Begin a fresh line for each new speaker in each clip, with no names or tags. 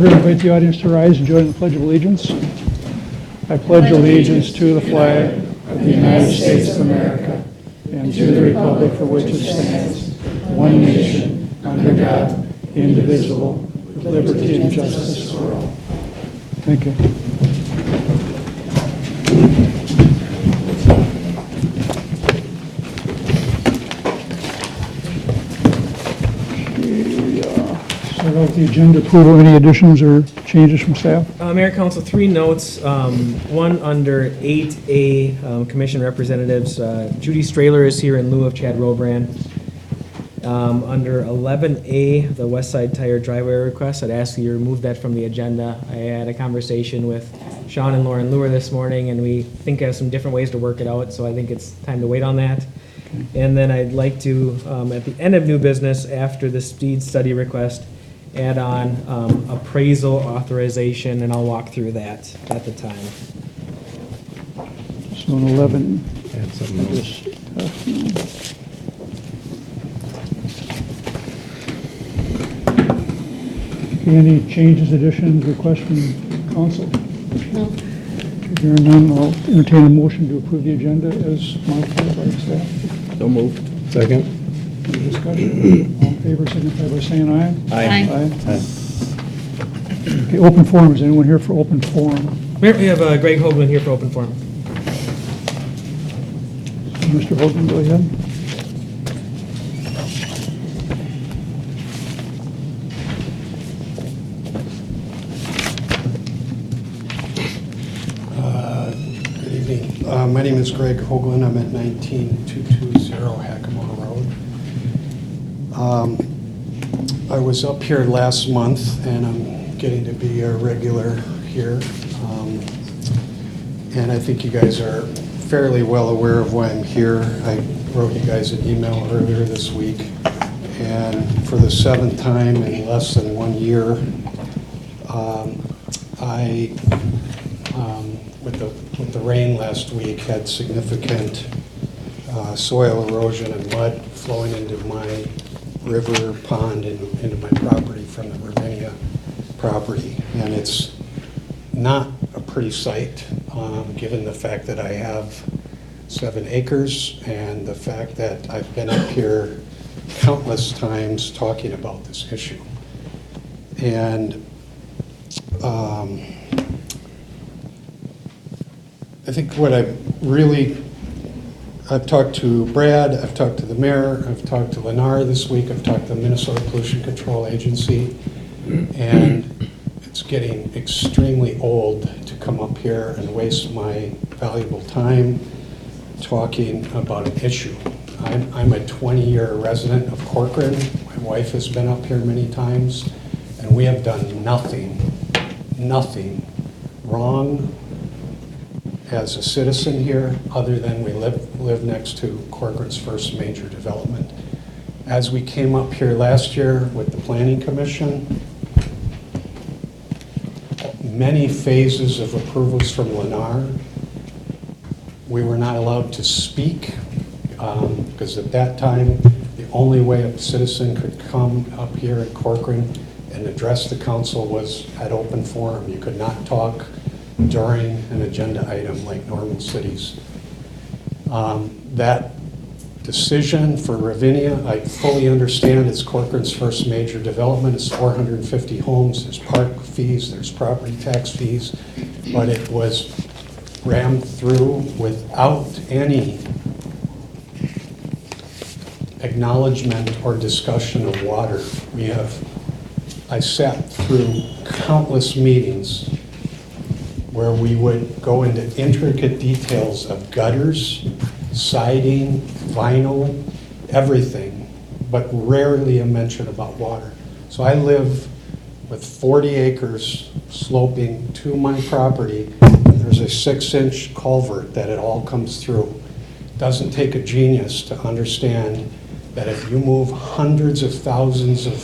I invite the audience to rise and join in the Pledge of Allegiance. I pledge allegiance to the flag of the United States of America and to the republic for which it stands, one nation, under God, indivisible, with liberty and justice for all. Thank you. Start out with the agenda approval. Any additions or changes from staff?
Mayor Council, 3 notes. One under 8A, Commission Representatives. Judy Strahler is here in lieu of Chad Robrand. Under 11A, the West Side Tire driveway request, I'd ask you to remove that from the agenda. I had a conversation with Sean and Lauren Luer this morning, and we think of some different ways to work it out, so I think it's time to wait on that. And then I'd like to, at the end of new business, after the speed study request, add on appraisal authorization, and I'll walk through that at the time.
So in 11.
Add something else.
Any changes, additions, requests from council?
No.
Hearing none, I'll entertain a motion to approve the agenda as modified by staff.
So moved. Second.
Any discussion? All in favor, signify by saying aye.
Aye.
Aye. Okay, open forum. Is anyone here for open forum?
Mayor, we have Greg Hoagland here for open forum.
Mr. Hogan, go ahead.
Good evening. My name is Greg Hoagland. I'm at 19220 Hackamore Road. I was up here last month, and I'm getting to be a regular here. And I think you guys are fairly well aware of why I'm here. I wrote you guys an email earlier this week, and for the 7th time in less than 1 year, with the rain last week, had significant soil erosion and mud flowing into my river pond and into my property from the Ravinia property. And it's not a pretty sight, given the fact that I have 7 acres and the fact that I've been up here countless times talking about this issue. And I think what I've talked to Brad, I've talked to the mayor, I've talked to Lennar this week, I've talked to the Minnesota Pollution Control Agency, and it's getting extremely old to come up here and waste my valuable time talking about an issue. I'm a 20-year resident of Corcoran. My wife has been up here many times, and we have done nothing wrong as a citizen here, other than we live next to Corcoran's first major development. As we came up here last year with the Planning Commission, many phases of approvals from Lennar, we were not allowed to speak, because at that time, the only way a citizen could come up here at Corcoran and address the council was at open forum. You could not talk during an agenda item like normal cities. That decision for Ravinia, I fully understand it's Corcoran's first major development. It's 450 homes, there's park fees, there's property tax fees, but it was rammed through without any acknowledgement or discussion of water. I sat through countless meetings where we would go into intricate details of gutters, siding, vinyl, everything, but rarely a mention about water. So I live with 40 acres sloping to my property. There's a 6-inch culvert that it all comes through. It doesn't take a genius to understand that if you move hundreds of thousands of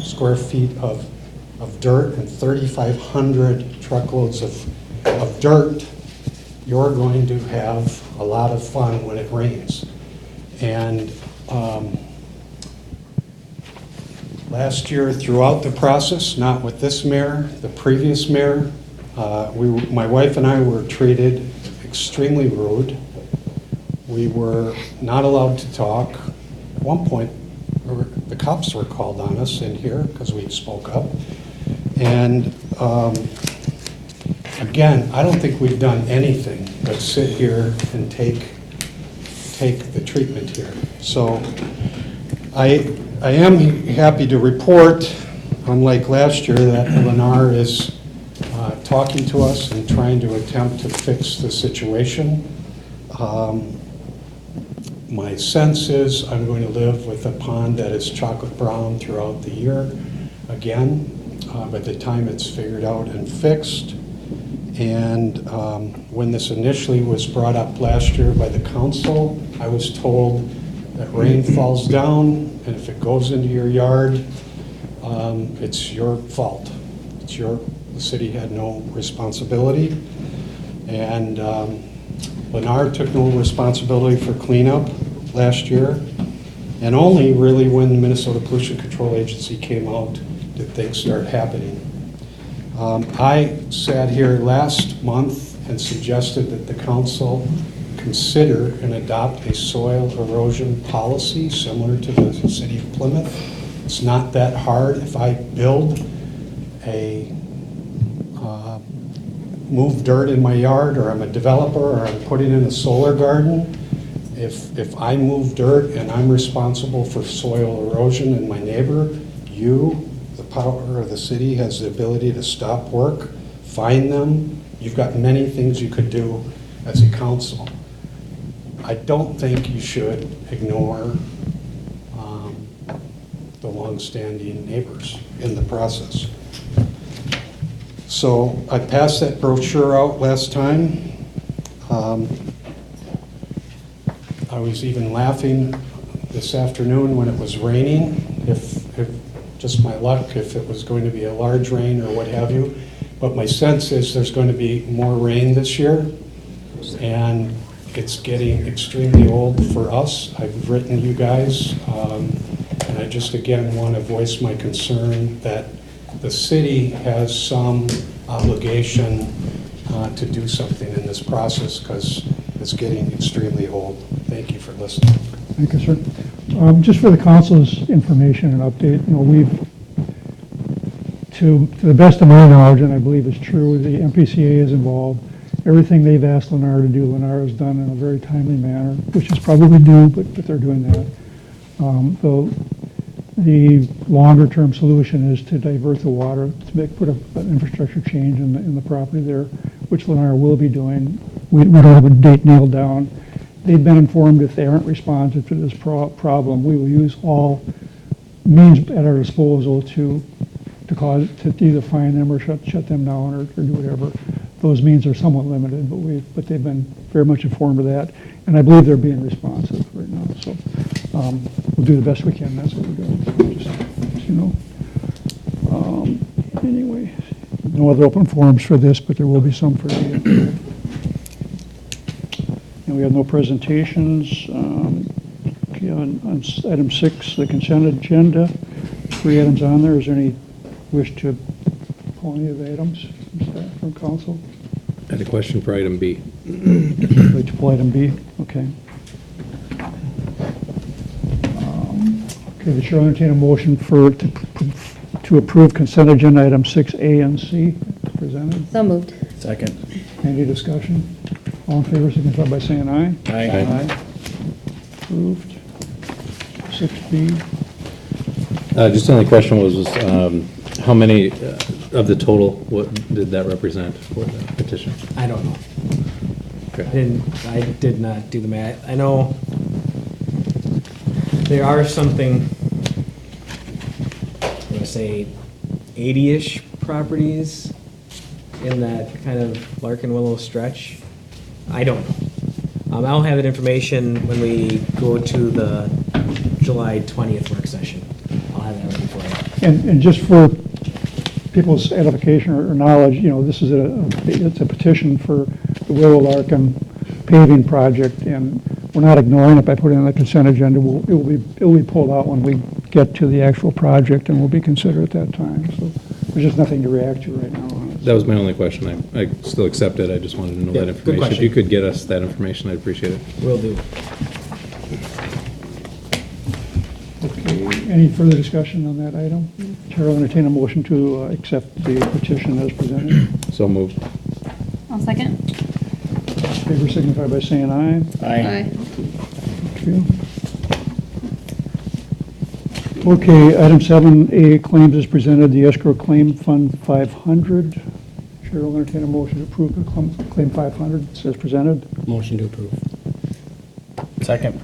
square feet of dirt and 3,500 truckloads of dirt, you're going to have a lot of fun when it rains. And Last year, throughout the process, not with this mayor, the previous mayor, my wife and I were treated extremely rude. We were not allowed to talk. At one point, the cops were called on us in here because we spoke up. And again, I don't think we've done anything but sit here and take the treatment here. So I am happy to report, unlike last year, that Lennar is talking to us and trying to attempt to fix the situation. My sense is I'm going to live with a pond that is chocolate brown throughout the year again, by the time it's figured out and fixed. And when this initially was brought up last year by the council, I was told that rain falls down, and if it goes into your yard, it's your fault. The city had no responsibility. And Lennar took no responsibility for cleanup last year, and only really when the Minnesota Pollution Control Agency came out did things start happening. I sat here last month and suggested that the council consider and adopt a soil erosion policy similar to the city of Plymouth. It's not that hard. If I build move dirt in my yard, or I'm a developer, or I'm putting in a solar garden, if I move dirt and I'm responsible for soil erosion and my neighbor, the power of the city has the ability to stop work, fine them. You've got many things you could do as a council. I don't think you should ignore the longstanding neighbors in the process. So I passed that brochure out last time. I was even laughing this afternoon when it was raining, if just my luck, if it was going to be a large rain or what have you. But my sense is there's going to be more rain this year, and it's getting extremely old for us. I've written you guys, and I just again want to voice my concern that the city has some obligation to do something in this process, because it's getting extremely old. Thank you for listening.
Thank you, sir. Just for the council's information and update, we've, to the best of my knowledge, and I believe it's true, the MPCA is involved. Everything they've asked Lennar to do, Lennar has done in a very timely manner, which is probably due, but they're doing that. The longer-term solution is to divert the water, to put an infrastructure change in the property there, which Lennar will be doing. We don't have a date nailed down. They've been informed if they aren't responsive to this problem, we will use all means at our disposal to either fine them or shut them down or do whatever. Those means are somewhat limited, but they've been very much informed of that, and I believe they're being responsive right now. So we'll do the best we can. That's what we're doing. So just anyway, no other open forums for this, but there will be some for the. And we have no presentations. Okay, on item 6, the consent agenda, 3 items on there. Is there any wish to pull any of the items from staff, from council?
I had a question for item B.
Would like to pull item B? Okay. Okay, the chair will entertain a motion to approve consent agenda item 6A and C presented.
So moved.
Second.
Any discussion? All in favor, signify by saying aye.
Aye.
Approved. 6B.
Just the only question was how many of the total, what did that represent for the petition?
I don't know.
Okay.
I did not do the math. I know there are something, I'm going to say 80-ish properties in that kind of Larkin Willow stretch. I don't know. I'll have that information when we go to the July 20th work session. I'll have that ready for you.
And just for people's edification or knowledge, this is it's a petition for the Willow Larkin paving project, and we're not ignoring it by putting it on the consent agenda. It will be pulled out when we get to the actual project and will be considered at that time. So there's just nothing to react to right now on it.
That was my only question. I still accept it. I just wanted to know
Yeah,
that
good
information. If
question.
you could get us that information, I'd appreciate it.
Will do.
Okay, any further discussion on that item? Chair will entertain a motion to accept the petition as presented.
So moved.
I'll second.
Favor signify by saying aye.
Aye.
Thank you. Okay, item 7A, claims is presented, the escrow claim fund 500. Chair will entertain a motion to approve the claim 500 as presented.
Motion to approve. Second.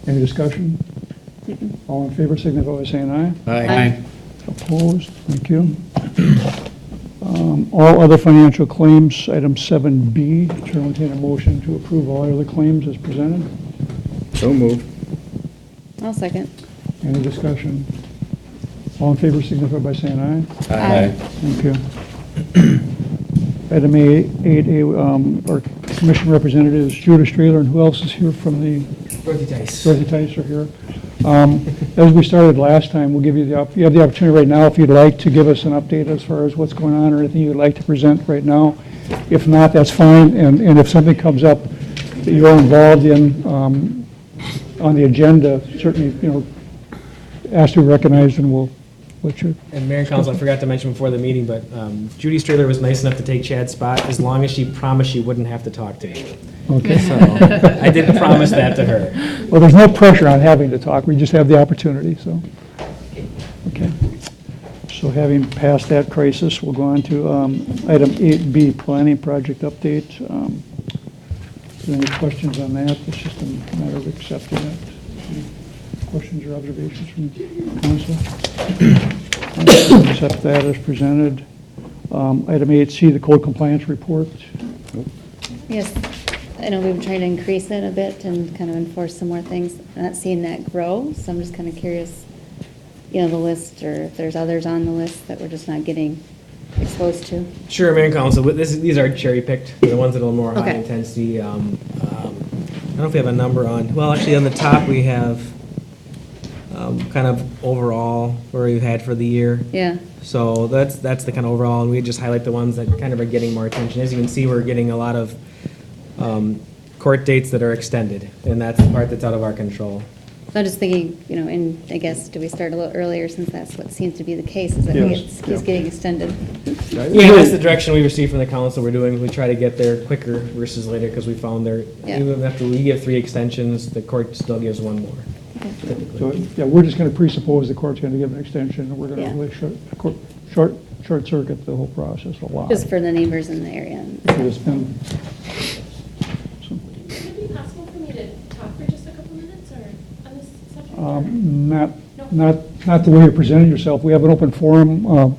Any discussion? All in favor signify by saying aye.
Aye.
Opposed? Thank you. All other financial claims, item 7B. Chair will entertain a motion to approve all other claims as presented.
So moved.
I'll second.
Any discussion? All in favor signify by saying aye.
Aye.
Thank you. Item 8A, our commission representatives, Judah Strahler, and who else is here from the,
Dorothy Tice.
Dorothy Tice are here. As we started last time, we'll give you you have the opportunity right now if you'd like to give us an update as far as what's going on or anything you'd like to present right now. If not, that's fine, and if something comes up that you're involved in on the agenda, certainly, ask to be recognized and we'll let you.
And Mayor and Council, I forgot to mention before the meeting, but Judy Strahler was nice enough to take Chad's spot as long as she promised she wouldn't have to talk to me.
Okay.
So I did promise that to her.
Well, there's no pressure on having to talk, we just have the opportunity, so. Okay. So having passed that crisis, we'll go on to item 8B, planning project update. Is there any questions on that? It's just a matter of accepting it. Any questions or observations from council? Accept that as presented. Item 8C, the code compliance report.
Yes, I know we've been trying to increase it a bit and kind of enforce some more things. I'm not seeing that grow, so I'm just kind of curious, the list, or if there's others on the list that we're just not getting exposed to.
Sure, Mayor and Council, but these are cherry picked, the ones that are more high
Okay.
intensity. I don't know if we have a number on, well, actually on the top we have kind of overall where we've had for the year.
Yeah,
So that's the kind of overall, and we just highlight the ones that kind of are getting more attention. As you can see, we're getting a lot of court dates that are extended, and that's the part that's out of our control.
so I'm just thinking, and I guess, do we start a little earlier, since that's what seems to be the case, is that
Yes.
it keeps getting extended?
Yeah, that's the direction we received from the council. We're doing, we try to get there quicker versus later, because we found there,
Yeah.
even after we give 3 extensions, the court still gives 1 more.
So, yeah, we're just going to presuppose the court's going to give an extension, and we're going
Yeah.
to really short circuit the whole process a lot.
Just for the neighbors in the area.
It's been, so,
Would it be possible for me to talk for just a couple minutes or on this subject?
not the way you're presenting yourself. We have an open forum
Oh,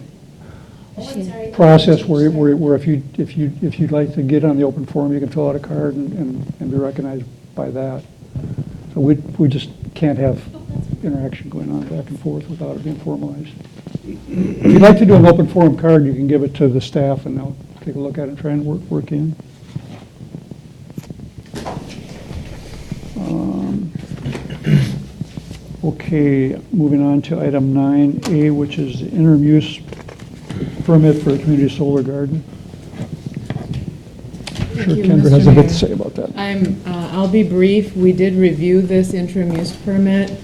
I'm sorry.
process where if you'd like to get on the open forum, you can fill out a card and be recognized by that. So we just can't have interaction going on back and forth without it being formalized. If you'd like to do an open forum card, you can give it to the staff and they'll take a look at it and try and work in. Okay, moving on to item 9A, which is the interim use permit for a community solar garden. Sure,
you,
Kendra
Mr.
has a bit to
Mayor.
say about that.
I'll be brief. We did review this interim use permit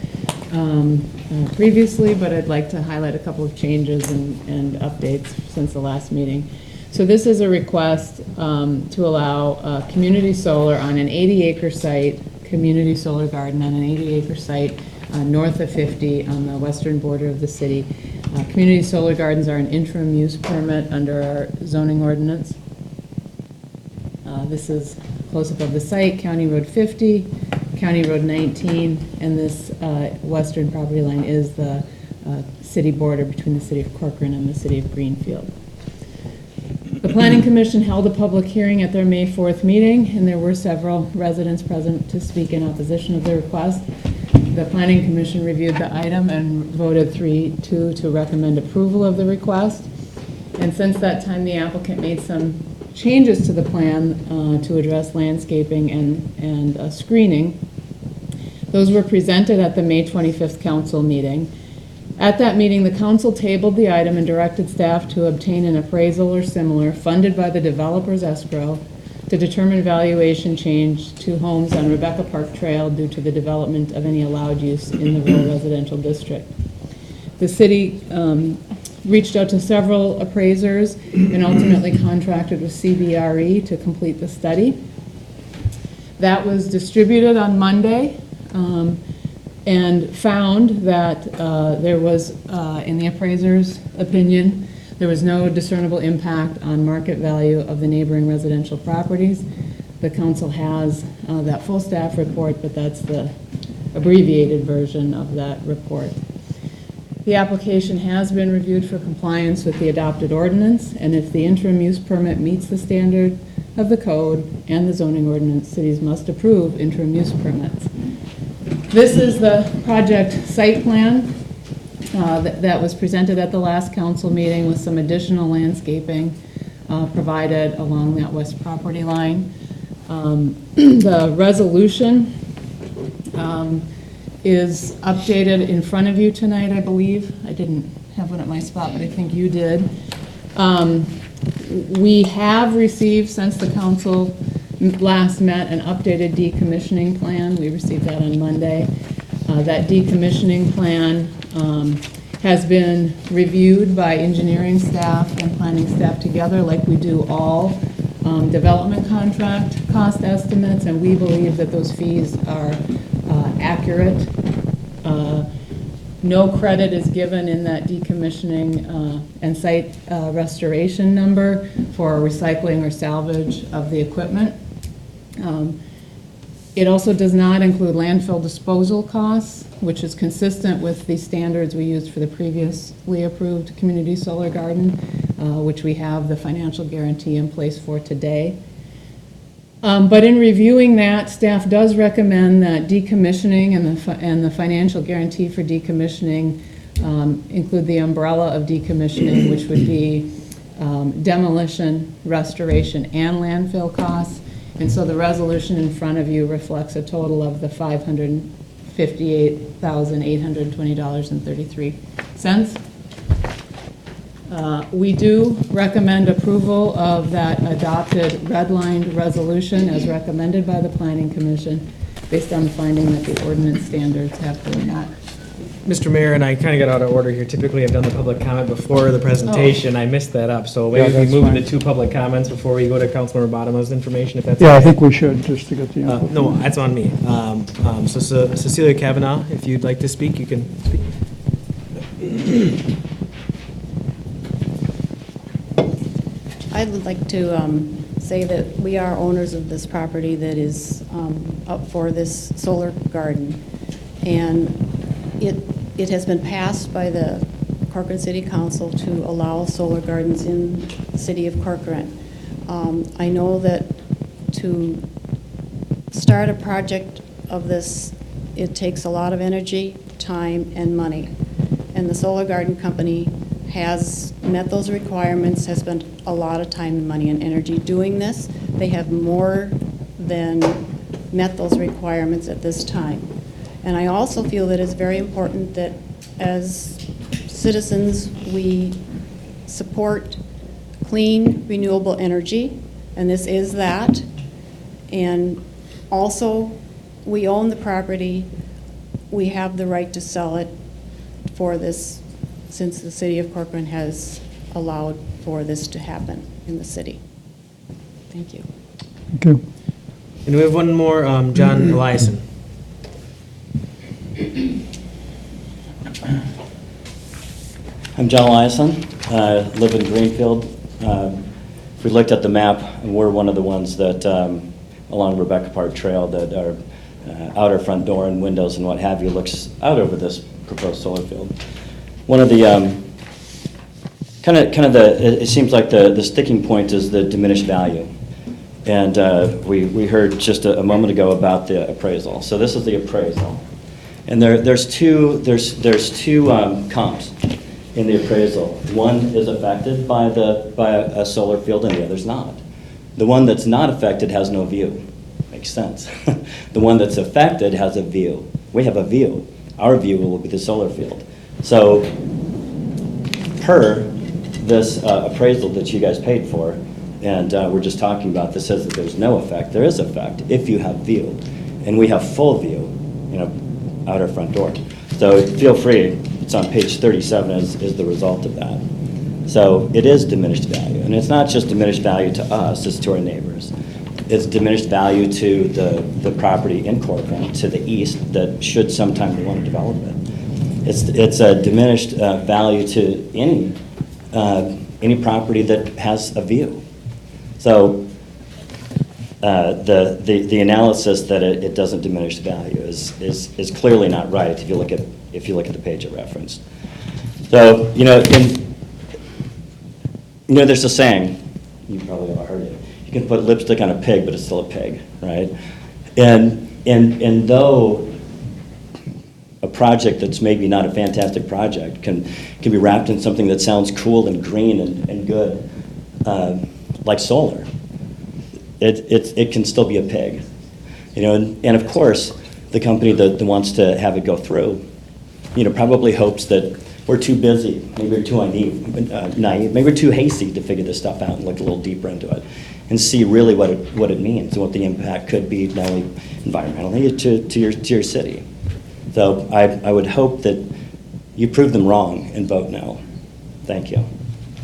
previously, but I'd like to highlight a couple of changes and updates since the last meeting. So this is a request to allow community solar on an 80-acre site, community solar garden on an 80-acre site north of 50 on the western border of the city. Community solar gardens are an interim use permit under our zoning ordinance. This is close-up of the site, County Road 50, County Road 19, and this western property line is the city border between the city of Corcoran and the city of Greenfield. The Planning Commission held a public hearing at their May 4th meeting, and there were several residents present to speak in opposition of the request. The Planning Commission reviewed the item and voted 3-2 to recommend approval of the request. And since that time, the applicant made some changes to the plan to address landscaping and screening. Those were presented at the May 25th council meeting. At that meeting, the council tabled the item and directed staff to obtain an appraisal or similar funded by the developer's escrow to determine valuation change to homes on Rebecca Park Trail due to the development of any allowed use in the rural residential district. The city reached out to several appraisers and ultimately contracted with CBRE to complete the study. That was distributed on Monday and found that there was, in the appraiser's opinion, there was no discernible impact on market value of the neighboring residential properties. The council has that full staff report, but that's the abbreviated version of that report. The application has been reviewed for compliance with the adopted ordinance, and if the interim use permit meets the standard of the code and the zoning ordinance, cities must approve interim use permits. This is the project site plan that was presented at the last council meeting with some additional landscaping provided along that west property line. The resolution is updated in front of you tonight, I believe. I didn't have one at my spot, but I think you did. We have received, since the council last met, an updated decommissioning plan. We received that on Monday. That decommissioning plan has been reviewed by engineering staff and planning staff together, like we do all development contract cost estimates, and we believe that those fees are accurate. No credit is given in that decommissioning and site restoration number for recycling or salvage of the equipment. It also does not include landfill disposal costs, which is consistent with the standards we used for the previously approved community solar garden, which we have the financial guarantee in place for today. But in reviewing that, staff does recommend that decommissioning and the financial guarantee for decommissioning include the umbrella of decommissioning, which would be demolition, restoration, and landfill costs. And so the resolution in front of you reflects a total of the $558,820.33. We do recommend approval of that adopted redlined resolution as recommended by the Planning Commission based on the finding that the ordinance standards have been met.
Mr. Mayor, and I kind of got out of order here. Typically, I've done the public comment before the presentation. I missed that up. So maybe we
that's
move
fine.
into two public comments before we go to Councilmember Bottom's information, if that's
Yeah, I
okay.
think we should, just to get the input.
No, that's on me. So Cecilia Kavanaugh, if you'd like to speak, you can speak.
I would like to say that we are owners of this property that is up for this solar garden. And it has been passed by the Corcoran City Council to allow solar gardens in the city of Corcoran. I know that to start a project of this, it takes a lot of energy, time, and money. And the Solar Garden Company has met those requirements, has spent a lot of time, money, and energy doing this. They have more than met those requirements at this time. And I also feel that it's very important that as citizens, we support clean, renewable energy, and this is that. And also, we own the property. We have the right to sell it for this, since the city of Corcoran has allowed for this to happen in the city. Thank you.
Thank you.
And we have one more, John Eliason.
I'm John Eliason. I live in Greenfield. If we looked at the map, we're one of the ones that, along Rebecca Park Trail, that our outer front door and windows and what have you looks out over this proposed solar field. One of the, it seems like the sticking point is the diminished value. And we heard just a moment ago about the appraisal. So this is the appraisal. And there's two comps in the appraisal. One is affected by a solar field and the other's not. The one that's not affected has no view. Makes sense. The one that's affected has a view. We have a view. Our view will be the solar field. So per this appraisal that you guys paid for, and we're just talking about, this says that there's no effect. There is effect if you have view. And we have full view, out our front door. So feel free, it's on page 37 is the result of that. So it is diminished value. And it's not just diminished value to us, it's to our neighbors. It's diminished value to the property in Corcoran to the east that should sometime they want to develop it. It's a diminished value to any property that has a view. So the analysis that it doesn't diminish value is clearly not right if you look at the page it referenced. So there's a saying, you probably all heard it. You can put lipstick on a pig, but it's still a pig, right? And though a project that's maybe not a fantastic project can be wrapped in something that sounds cool and green and good, like solar, it can still be a pig, and of course the company that wants to have it go through, probably hopes that we're too busy, maybe we're too naive, maybe we're too hasty to figure this stuff out and look a little deeper into it and see really what it means and what the impact could be, not only environmentally to your city. So I would hope that you prove them wrong and vote no. Thank you.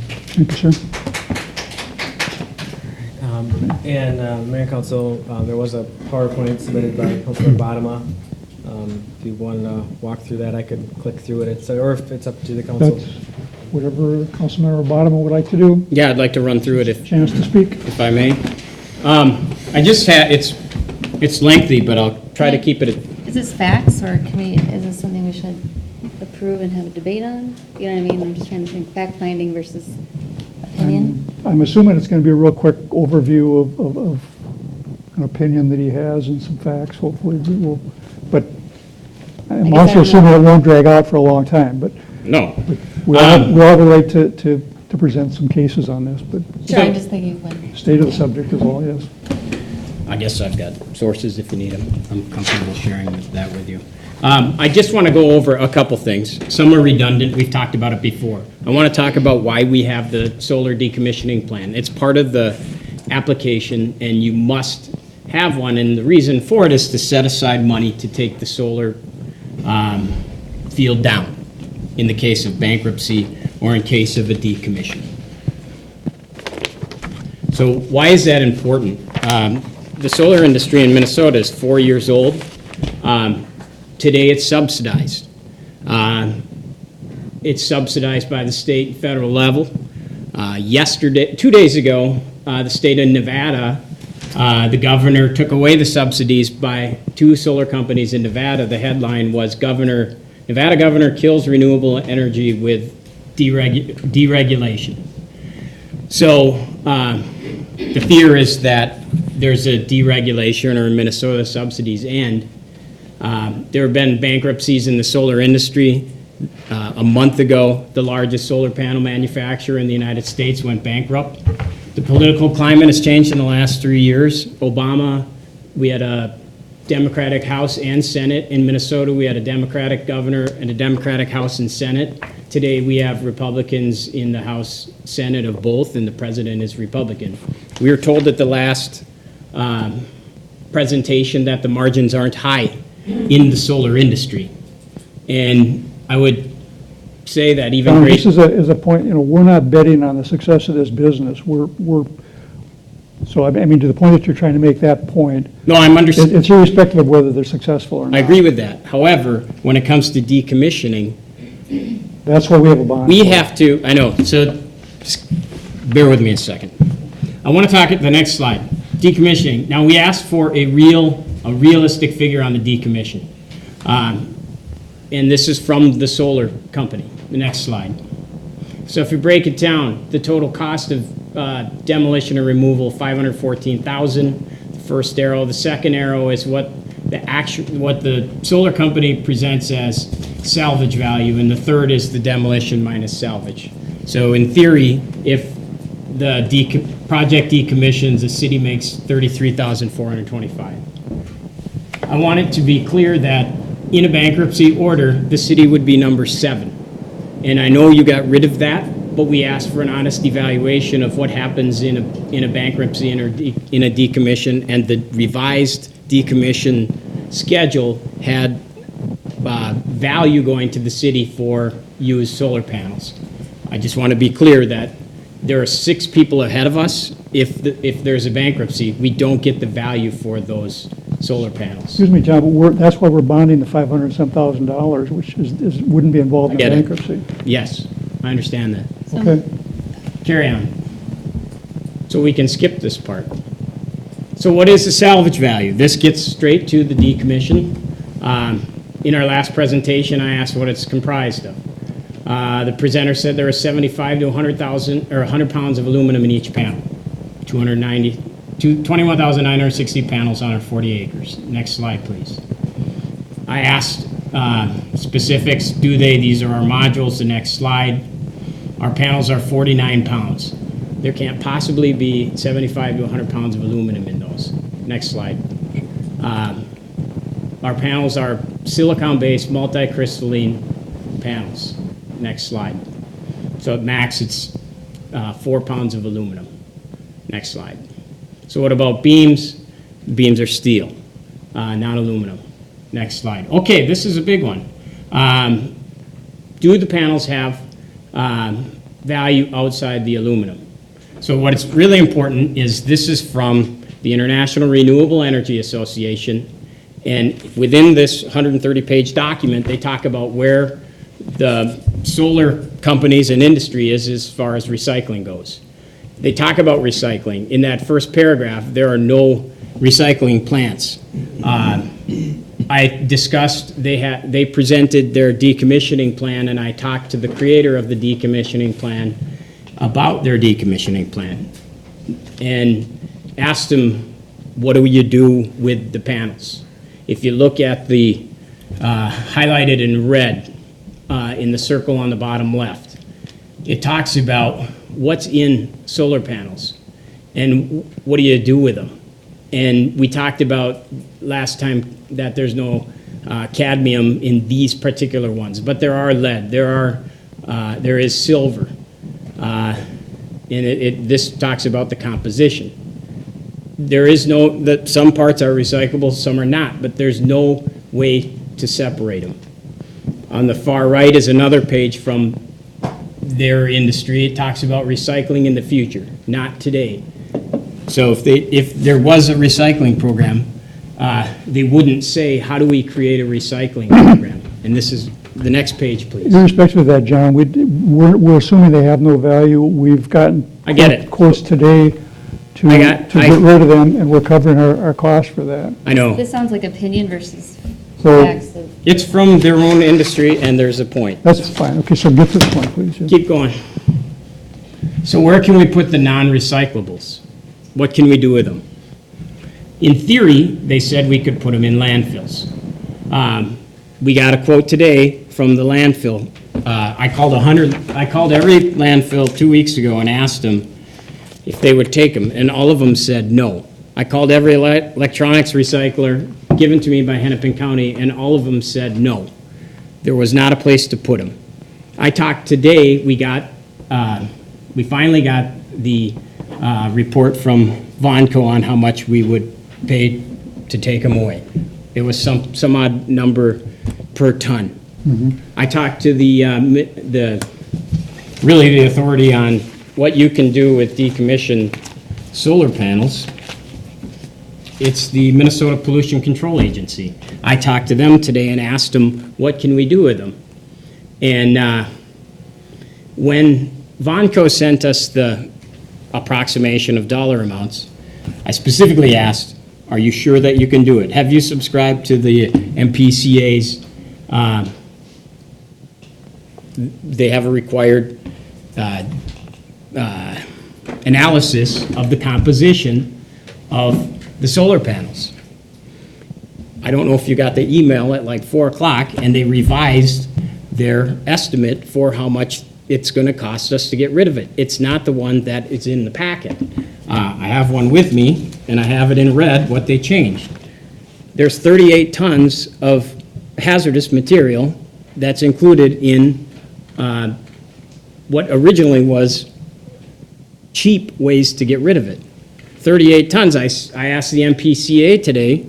Thank you, sir.
And Mayor and Council, there was a PowerPoint submitted by Councilor Bodema. If you want to walk through that, I could click through it, or if it's up to the council.
That's whatever Councilmember Bodema would like to do.
Yeah, I'd like to run through it
Chance to speak.
if I may. I just had, it's lengthy, but I'll try to keep it.
Is this facts, or is this something we should approve and have a debate on? You know what I mean? I'm just trying to think fact-finding versus opinion.
I'm assuming it's going to be a real quick overview of an opinion that he has and some facts, hopefully. But I'm
guess I
also
don't
assuming
know.
it won't drag out for a long time, but
No.
we all have the right to present some cases on this, but
Sure, I'm just thinking when.
state of the subject is all, yes.
I guess I've got sources if you need them. I'm comfortable sharing that with you. I just want to go over a couple things. Some are redundant. We've talked about it before. I want to talk about why we have the solar decommissioning plan. It's part of the application, and you must have one. And the reason for it is to set aside money to take the solar field down in the case of bankruptcy or in case of a decommission. So why is that important? The solar industry in Minnesota is 4 years old. Today it's subsidized. It's subsidized by the state and federal level. 2 days ago, the state of Nevada, the governor took away the subsidies by 2 solar companies in Nevada. The headline was Nevada governor kills renewable energy with deregulation. So the fear is that there's a deregulation or in Minnesota subsidies end. There have been bankruptcies in the solar industry. A month ago, the largest solar panel manufacturer in the United States went bankrupt. The political climate has changed in the last 3 years. We had a Democratic House and Senate. In Minnesota, we had a Democratic governor and a Democratic House and Senate. Today, we have Republicans in the House, Senate of both, and the president is Republican. We were told at the last presentation that the margins aren't high in the solar industry. And I would say that even
This is a point, we're not betting on the success of this business. So I mean, to the point that you're trying to make that point.
No, I'm understanding.
It's irrespective of whether they're successful or not.
I agree with that. However, when it comes to decommissioning,
That's why we have a bond.
we have to, I know, so just bear with me a second. I want to talk at the next slide, decommissioning. Now, we asked for a realistic figure on the decommission. And this is from the solar company. The next slide. So if you break it down, the total cost of demolition and removal, $514,000. The first arrow. The second arrow is what the solar company presents as salvage value, and the third is the demolition minus salvage. So in theory, if the project decommissions, the city makes $33,425. I want it to be clear that in a bankruptcy order, the city would be number 7. And I know you got rid of that, but we asked for an honest evaluation of what happens in a bankruptcy in a decommission, and the revised decommission schedule had value going to the city for used solar panels. I just want to be clear that there are 6 people ahead of us. If there's a bankruptcy, we don't get the value for those solar panels.
Excuse me, John, but that's why we're bonding the $500-some thousand, which wouldn't be involved in
I
a
get it.
bankruptcy.
Yes, I understand that.
Okay?
Carry on. So we can skip this part. So what is the salvage value? This gets straight to the decommission. In our last presentation, I asked what it's comprised of. The presenter said there was 75 to 100,000 or 100 pounds of aluminum in each panel. 21,960 panels on our 40 acres. Next slide, please. I asked specifics. These are our modules. The next slide. Our panels are 49 pounds. There can't possibly be 75 to 100 pounds of aluminum in those. Next slide. Our panels are silicon-based multicrystalline panels. Next slide. So at max, it's 4 pounds of aluminum. Next slide. So what about beams? Beams are steel, not aluminum. Next slide. Okay, this is a big one. Do the panels have value outside the aluminum? So what's really important is this is from the International Renewable Energy Association, and within this 130-page document, they talk about where the solar companies and industry is as far as recycling goes. They talk about recycling. In that first paragraph, there are no recycling plants. I discussed, they presented their decommissioning plan, and I talked to the creator of the decommissioning plan about their decommissioning plan and asked him, what do you do with the panels? If you look at the highlighted in red in the circle on the bottom left, it talks about what's in solar panels and what do you do with them. And we talked about last time that there's no cadmium in these particular ones, but there are lead, there is silver, and this talks about the composition. There is that some parts are recyclable, some are not, but there's no way to separate them. On the far right is another page from their industry. It talks about recycling in the future, not today. So if there was a recycling program, they wouldn't say, how do we create a recycling program? And this is the next page, please.
Irrespective of that, John, we're assuming they have no value. We've gotten
I get it.
quotes today to get rid of them, and we're covering our costs for that.
I know.
This sounds like opinion versus
So
facts.
It's from their own industry, and there's a point.
that's fine. Okay, so get to the point, please. Yeah.
Keep going. So where can we put the non-recyclables? What can we do with them? In theory, they said we could put them in landfills. We got a quote today from the landfill. I called every landfill 2 weeks ago and asked them if they would take them, and all of them said no. I called every electronics recycler given to me by Hennepin County, and all of them said no. There was not a place to put them. I talked today, we finally got the report from Vonco on how much we would pay to take them away. It was some odd number per ton.
Mm-hmm.
I talked to the authority on what you can do with decommissioned solar panels. It's the Minnesota Pollution Control Agency. I talked to them today and asked them, what can we do with them? And when Vonco sent us the approximation of dollar amounts, I specifically asked, are you sure that you can do it? Have you subscribed to the MPCA's? They have a required analysis of the composition of the solar panels. I don't know if you got the email at like 4 o'clock, and they revised their estimate for how much it's going to cost us to get rid of it. It's not the one that is in the packet. I have one with me, and I have it in red, what they changed. There's 38 tons of hazardous material that's included in what originally was cheap ways to get rid of it. 38 tons. I asked the MPCA today,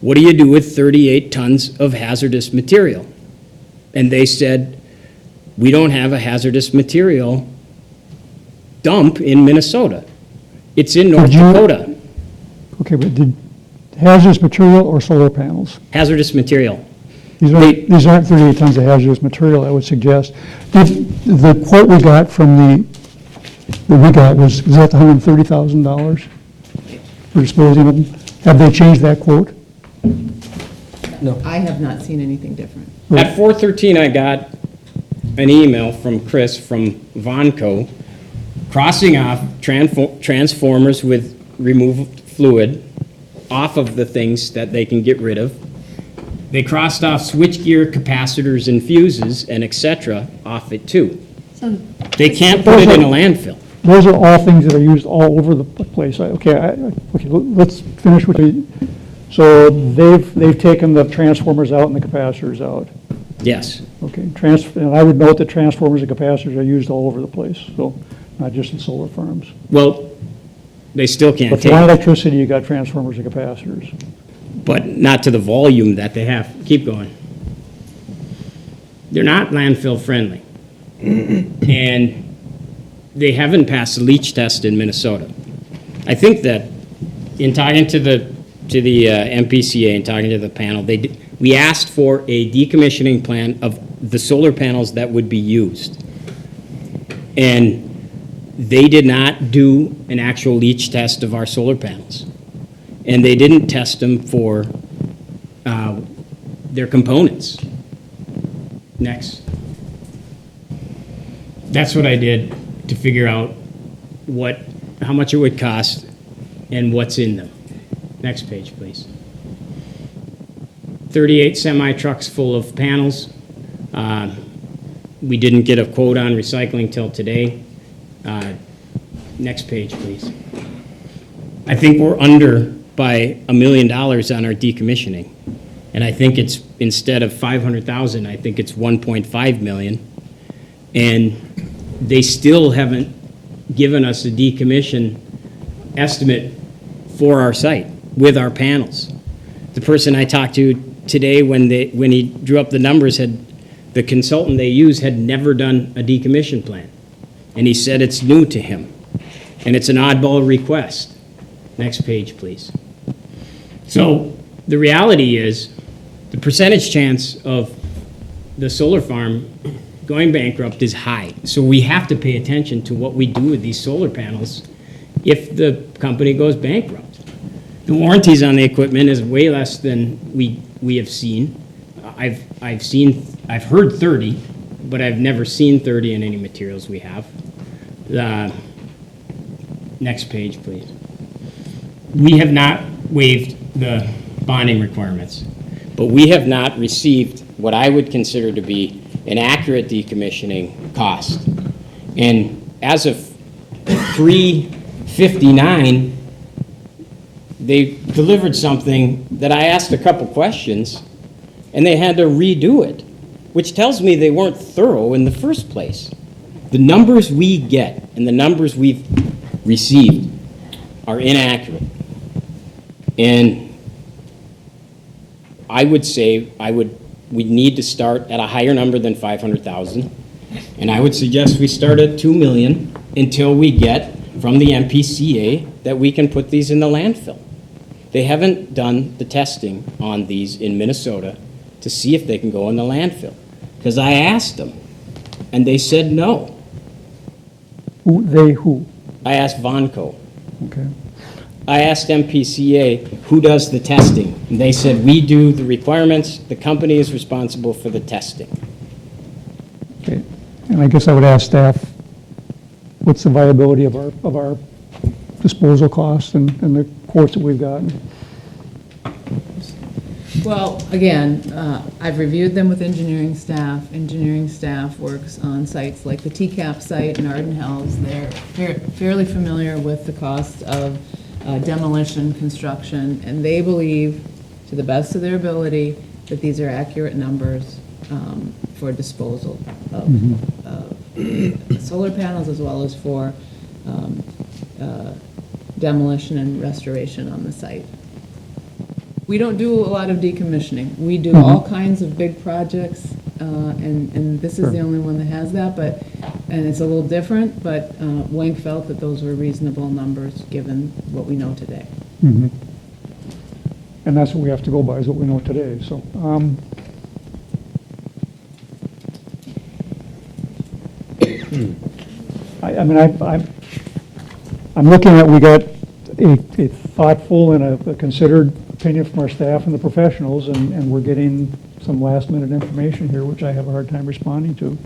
what do you do with 38 tons of hazardous material? And they said, we don't have a hazardous material dump in Minnesota. It's in North Dakota.
Okay, but did hazardous material or solar panels?
Hazardous material.
These aren't 38 tons of hazardous material, I would suggest. The quote we got was that $130,000 for disposing of them? Have they changed that quote?
I have not seen anything different.
At 4:13, I got an email from Chris from Vonco crossing off transformers with removed fluid off of the things that they can get rid of. They crossed off switchgear, capacitors, and fuses, and et cetera, off it too. They can't put it in a landfill.
Those are all things that are used all over the place. Okay, let's finish with the, so they've taken the transformers out and the capacitors out.
Yes.
Okay, and I would note that transformers and capacitors are used all over the place, so not just in solar farms.
Well, they still can't
But
take
for
it,
electricity, you got transformers and capacitors.
but not to the volume that they have. Keep going. They're not landfill friendly. And they haven't passed the leach test in Minnesota. I think that in talking to the MPCA and talking to the panel, we asked for a decommissioning plan of the solar panels that would be used. And they did not do an actual leach test of our solar panels. And they didn't test them for their components. Next. That's what I did to figure out how much it would cost and what's in them. Next page, please. 38 semi-trucks full of panels. We didn't get a quote on recycling till today. Next page, please. I think we're under by $1 million on our decommissioning. And I think it's, instead of 500,000, I think it's 1.5 million. And they still haven't given us a decommission estimate for our site with our panels. The person I talked to today, when he drew up the numbers, the consultant they used had never done a decommission plan. And he said it's new to him. And it's an oddball request. Next page, please. So the reality is the percentage chance of the solar farm going bankrupt is high. So we have to pay attention to what we do with these solar panels if the company goes bankrupt. The warranties on the equipment is way less than we have seen. I've heard 30, but I've never seen 30 in any materials we have. Next page, please. We have not waived the bonding requirements, but we have not received what I would consider to be an accurate decommissioning cost. And as of 3/59, they delivered something that I asked a couple questions, and they had to redo it, which tells me they weren't thorough in the first place. The numbers we get and the numbers we've received are inaccurate. And I would say we need to start at a higher number than 500,000. And I would suggest we start at 2 million until we get from the MPCA that we can put these in the landfill. They haven't done the testing on these in Minnesota to see if they can go in the landfill. Because I asked them, and they said no.
Who?
I asked Vonco.
Okay.
I asked MPCA, who does the testing? And they said, we do the requirements, the company is responsible for the testing.
Okay. And I guess I would ask staff, what's the viability of our disposal costs and the quotes that we've gotten?
Well, again, I've reviewed them with engineering staff. Engineering staff works on sites like the TCAP site in Arden Hills. They're fairly familiar with the costs of demolition, construction, and they believe, to the best of their ability, that these are accurate numbers for disposal of solar panels as well as for demolition and restoration on the site. We don't do a lot of decommissioning. We do all kinds of big projects, and this is the only one that has that, and it's a little different, but Wink felt that those were reasonable numbers given what we know today.
Mhm. And that's what we have to go by, is what we know today, so. I mean, I'm looking at, we got a thoughtful and a considered opinion from our staff and the professionals, and we're getting some last-minute information here, which I have a hard time responding to.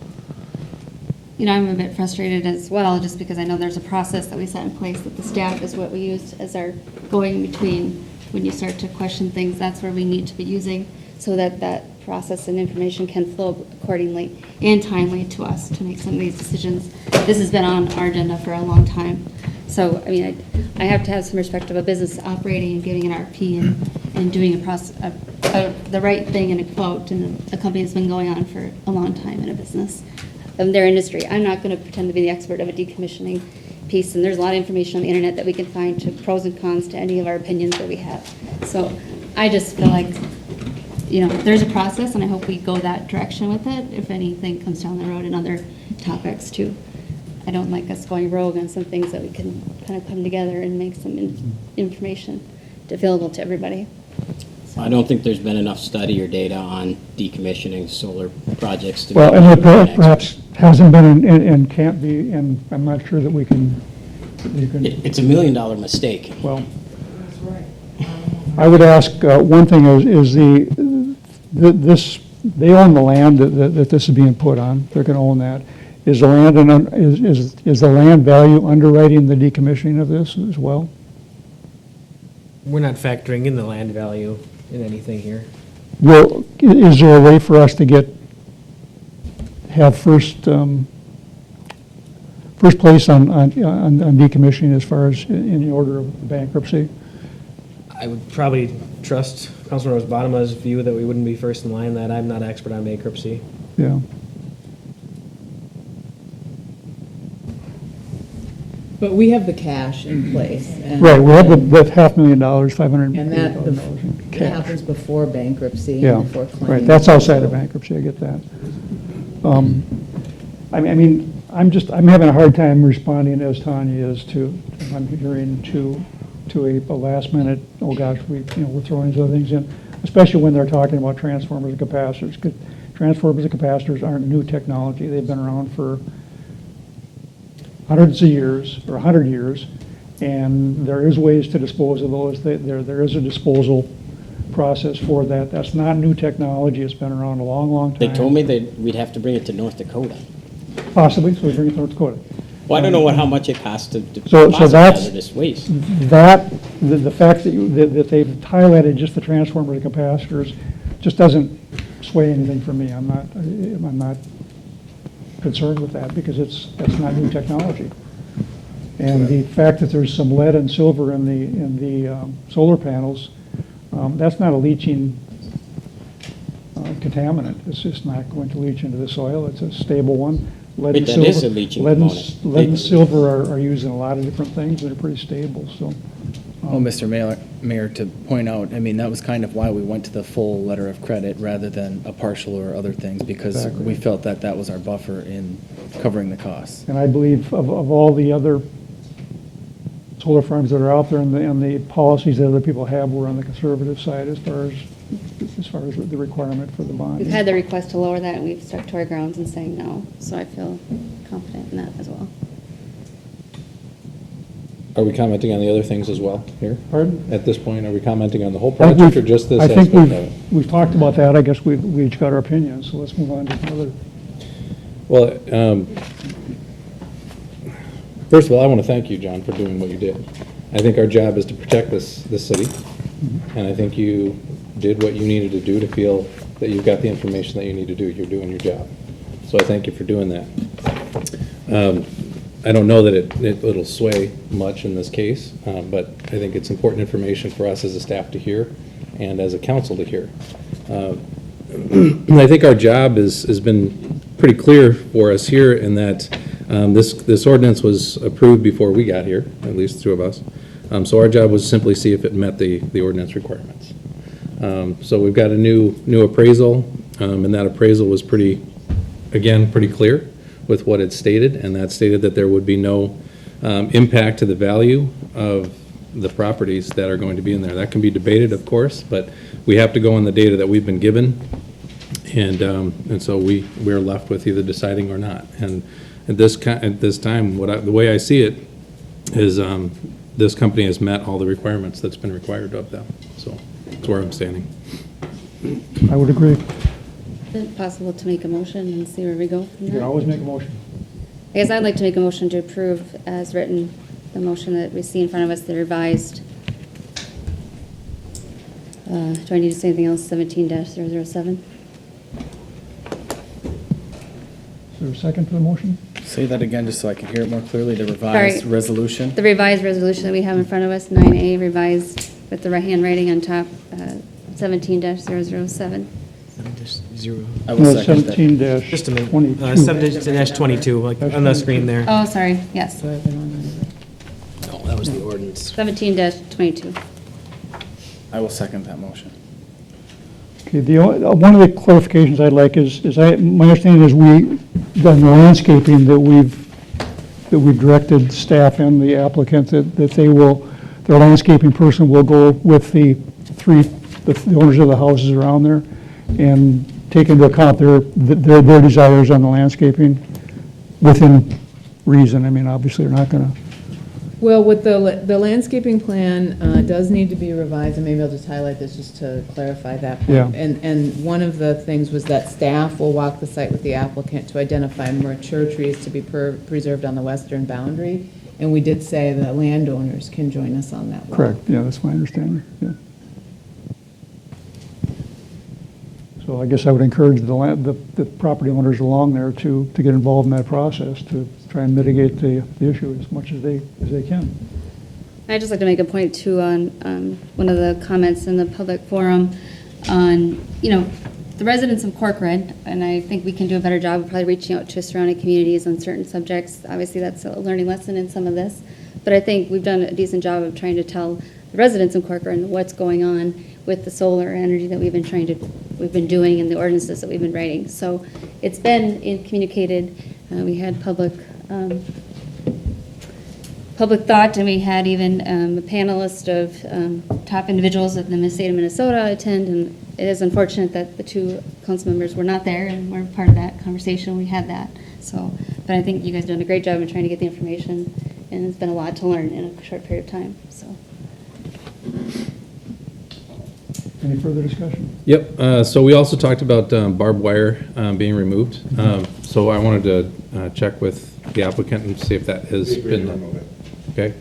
You know, I'm a bit frustrated as well, just because I know there's a process that we set in place, that the staff is what we use as our going between. When you start to question things, that's where we need to be using, so that that process and information can flow accordingly and timely to us to make some of these decisions. This has been on our agenda for a long time. So, I mean, I have to have some respect of a business operating and giving an RP and doing the right thing in a quote, and a company that's been going on for a long time in a business of their industry. I'm not going to pretend to be the expert of a decommissioning piece, and there's a lot of information on the internet that we can find to pros and cons to any of our opinions that we have. So I just feel like, you know, there's a process, and I hope we go that direction with it if anything comes down the road in other topics too. I don't like us going rogue on some things that we can kind of come together and make some information available to everybody.
I don't think there's been enough study or data on decommissioning solar projects to.
Well,
make
and
an
there
expert.
perhaps hasn't been and can't be, and I'm not sure that we can, you can.
It's $1 million mistake.
Well, I would ask, one thing is this, they own the land that this is being put on. They're going to own that. Is the land, is the land value underwriting the decommissioning of this as well?
We're not factoring in the land value in anything here.
Well, is there a way for us to have first place on decommissioning as far as in the order of bankruptcy?
I would probably trust Councilor Rosbottom's view that we wouldn't be first in line, that I'm not an expert on bankruptcy.
Yeah.
But we have the cash in place. And
Right, we have the $500,000,
And that
$550,000 in
that
cash.
happens before bankruptcy.
Yeah,
and before claim.
right, that's outside of bankruptcy, I get that. I mean, I'm having a hard time responding as Tanya is to, I'm hearing to a last minute, oh gosh, we're throwing these other things in, especially when they're talking about transformers and capacitors. 'Cause transformers and capacitors aren't new technology. They've been around for hundreds of years, or 100 years, and there is ways to dispose of those. There is a disposal process for that. That's not new technology. It's been around a long, long time.
They told me that we'd have to bring it to North Dakota.
Possibly, so we bring it to North Dakota.
Well, I don't know how much it costs to
So
deposit
that's-
hazardous waste.
The fact that they've highlighted just the transformers and capacitors just doesn't sway anything for me. I'm not concerned with that, because that's not new technology. And the fact that there's some lead and silver in the solar panels, that's not a leaching contaminant. It's just not going to leach into the soil. It's a stable one. Lead
Wait,
and
that
silver,
is a leaching
lead and,
component.
lead and silver are used in a lot of different things, and they're pretty stable. So,
Well, Mr. Mayor, to point out, I mean, that was kind of why we went to the full letter of credit rather than a partial or other things, because
Exactly.
we felt that that was our buffer in covering the costs.
and I believe of all the other solar farms that are out there, and the policies that other people have, we're on the conservative side as far as the requirement for the bond.
We've had the request to lower that, and we've stuck to our grounds and saying no, so I feel confident in that as well.
Are we commenting on the other things as well here?
Pardon?
At this point, are we commenting on the whole
I think
project or just this
I think
aspect of it?
we've talked about that. I guess we each got our opinions, so let's move on to another.
Well, first of all, I want to thank you, John, for doing what you did. I think our job is to protect this city, and I think you did what you needed to do to feel that you've got the information that you need to do. You're doing your job. So I thank you for doing that. I don't know that it'll sway much in this case, but I think it's important information for us as a staff to hear and as a council to hear. I think our job has been pretty clear for us here in that this ordinance was approved before we got here, at least two of us. So our job was simply see if it met the ordinance requirements. So we've got a new appraisal, and that appraisal was pretty clear with what it stated, and that stated that there would be no impact to the value of the properties that are going to be in there. That can be debated, of course, but we have to go on the data that we've been given, and so we're left with either deciding or not. And at this time, the way I see it is this company has met all the requirements that's been required of them. So that's where I'm standing.
I would agree.
Is it possible to make a motion and see where we go from
You
there?
can always make a motion.
I guess I'd like to make a motion to approve as written, the motion that we see in front of us, the revised. Do I need to say anything else, 17-007?
Is there a second to the motion?
Say that again, just so I can hear it more clearly, the revised
Sorry.
resolution.
The revised resolution that we have in front of us, 9A, revised with the handwriting on top, 17-007.
I will
No,
second that.
17-22.
Just a minute. 17-22, like on the screen there.
Oh, sorry, yes,
So I have it on there.
No, that was the ordinance.
17-22.
I will second that motion.
Okay, one of the clarifications I'd like is my understanding is done the landscaping that we've directed staff and the applicant that their landscaping person will go with the owners of the houses around there and take into account their desires on the landscaping within reason. I mean, obviously, they're not going to.
Well, with the landscaping plan does need to be revised, and maybe I'll just highlight this just to clarify that point.
Yeah.
And one of the things was that staff will walk the site with the applicant to identify mature trees to be preserved on the western boundary. And we did say that landowners can join us on that walk.
Correct, yeah, that's my understanding, yeah. So I guess I would encourage the property owners along there to get involved in that process, to try and mitigate the issue as much as they can.
I'd just like to make a point too on one of the comments in the public forum on, the residents of Corcoran, and I think we can do a better job of probably reaching out to surrounding communities on certain subjects. Obviously, that's a learning lesson in some of this, but I think we've done a decent job of trying to tell the residents of Corcoran what's going on with the solar energy that we've been doing and the ordinances that we've been writing. So it's been communicated. We had public thought, and we had even a panelist of top individuals of the state of Minnesota attend, and it is unfortunate that the two council members were not there and weren't part of that conversation. We had that. So, but I think you guys have done a great job in trying to get the information, and it's been a lot to learn in a short period of time. So.
Any further discussion?
Yep, so we also talked about barbed wire being removed. So I wanted to check with the applicant and see if that has been done. Okay?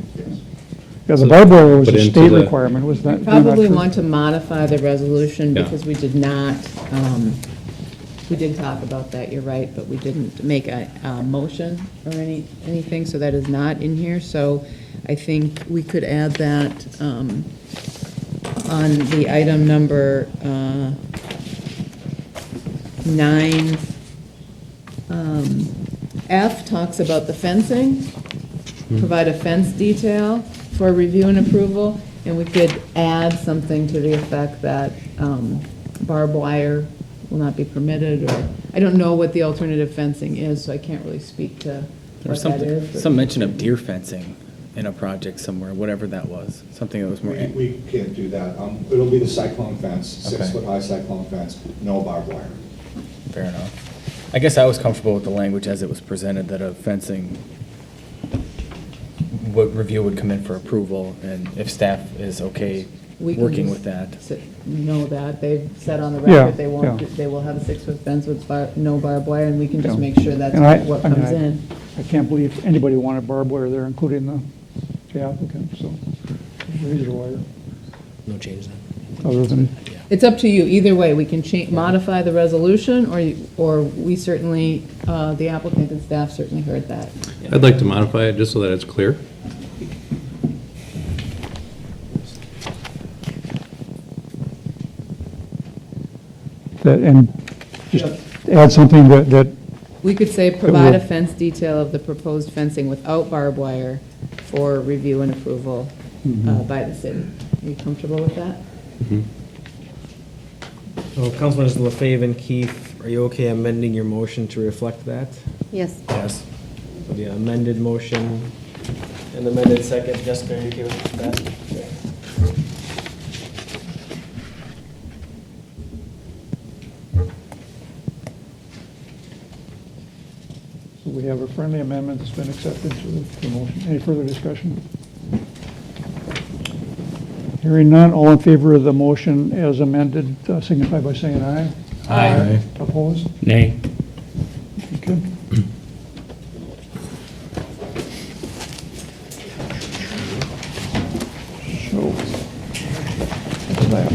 Yeah, the barbed wire was
Put
a
into
state
the-
requirement, was that?
Probably want to modify the resolution
Yeah.
because we did not, we did talk about that, you're right, but we didn't make a motion or anything, so that is not in here. So I think we could add that on the item number 9. F talks about the fencing, provide a fence detail for review and approval, and we could add something to the effect that barbed wire will not be permitted, or, I don't know what the alternative fencing is, so I can't really speak to
There
what
was
that is. but-
some mention of deer fencing in a project somewhere, whatever that was, something that was more.
We can't do that. It'll be the cyclone fence,
Okay.
6-foot-high cyclone fence, no barbed wire.
Fair enough. I guess I was comfortable with the language as it was presented, that a fencing review would come in for approval, and if staff is okay
We can
working
just
with that.
Know that, they've said on the
Yeah,
record they won't,
yeah.
they will have a 6-foot fence with no barbed wire, and we can just
Yeah.
make sure that's
And
what
I mean,
comes in.
I can't believe anybody wanted barbed wire there, including the applicant, so razor wire.
No change then.
other than,
It's up to you. Either way, we can modify the resolution, or we certainly, the applicant and staff certainly heard that.
I'd like to modify it just so that it's clear.
and just add something that
We could say, provide a fence detail of the proposed fencing without barbed wire for review and approval by the city. Are you comfortable with that?
So Councilmembers LaFave and Keith, are you okay amending your motion to reflect that?
Yes.
Yes. So the amended motion and amended second, Jessica, are you okay with that?
So we have a friendly amendment that's been accepted to the motion. Any further discussion? Hearing none, all in favor of the motion as amended, signify by saying aye.
Aye.
Opposed?
Nay.
Okay. So, that's that.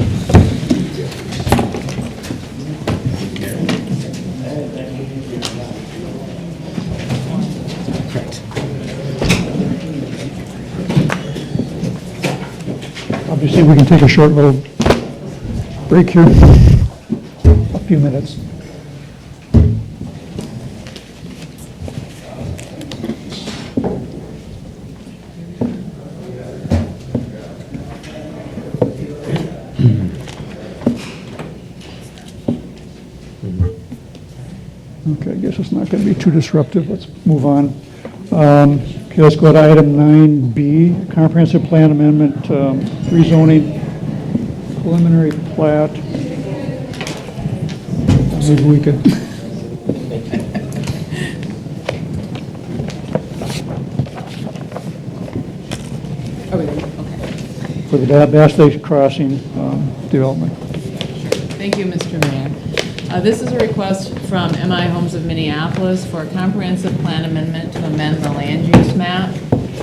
Obviously, we can take a short little break here, a few minutes. Okay, I guess it's not going to be too disruptive. Let's move on. Okay, let's go to item 9B, comprehensive plan amendment, rezoning, preliminary plat. Maybe we could. For the Bass Lake Crossing development.
Thank you, Mr. Mayor. This is a request from MI Homes of Minneapolis for a comprehensive plan amendment to amend the land use map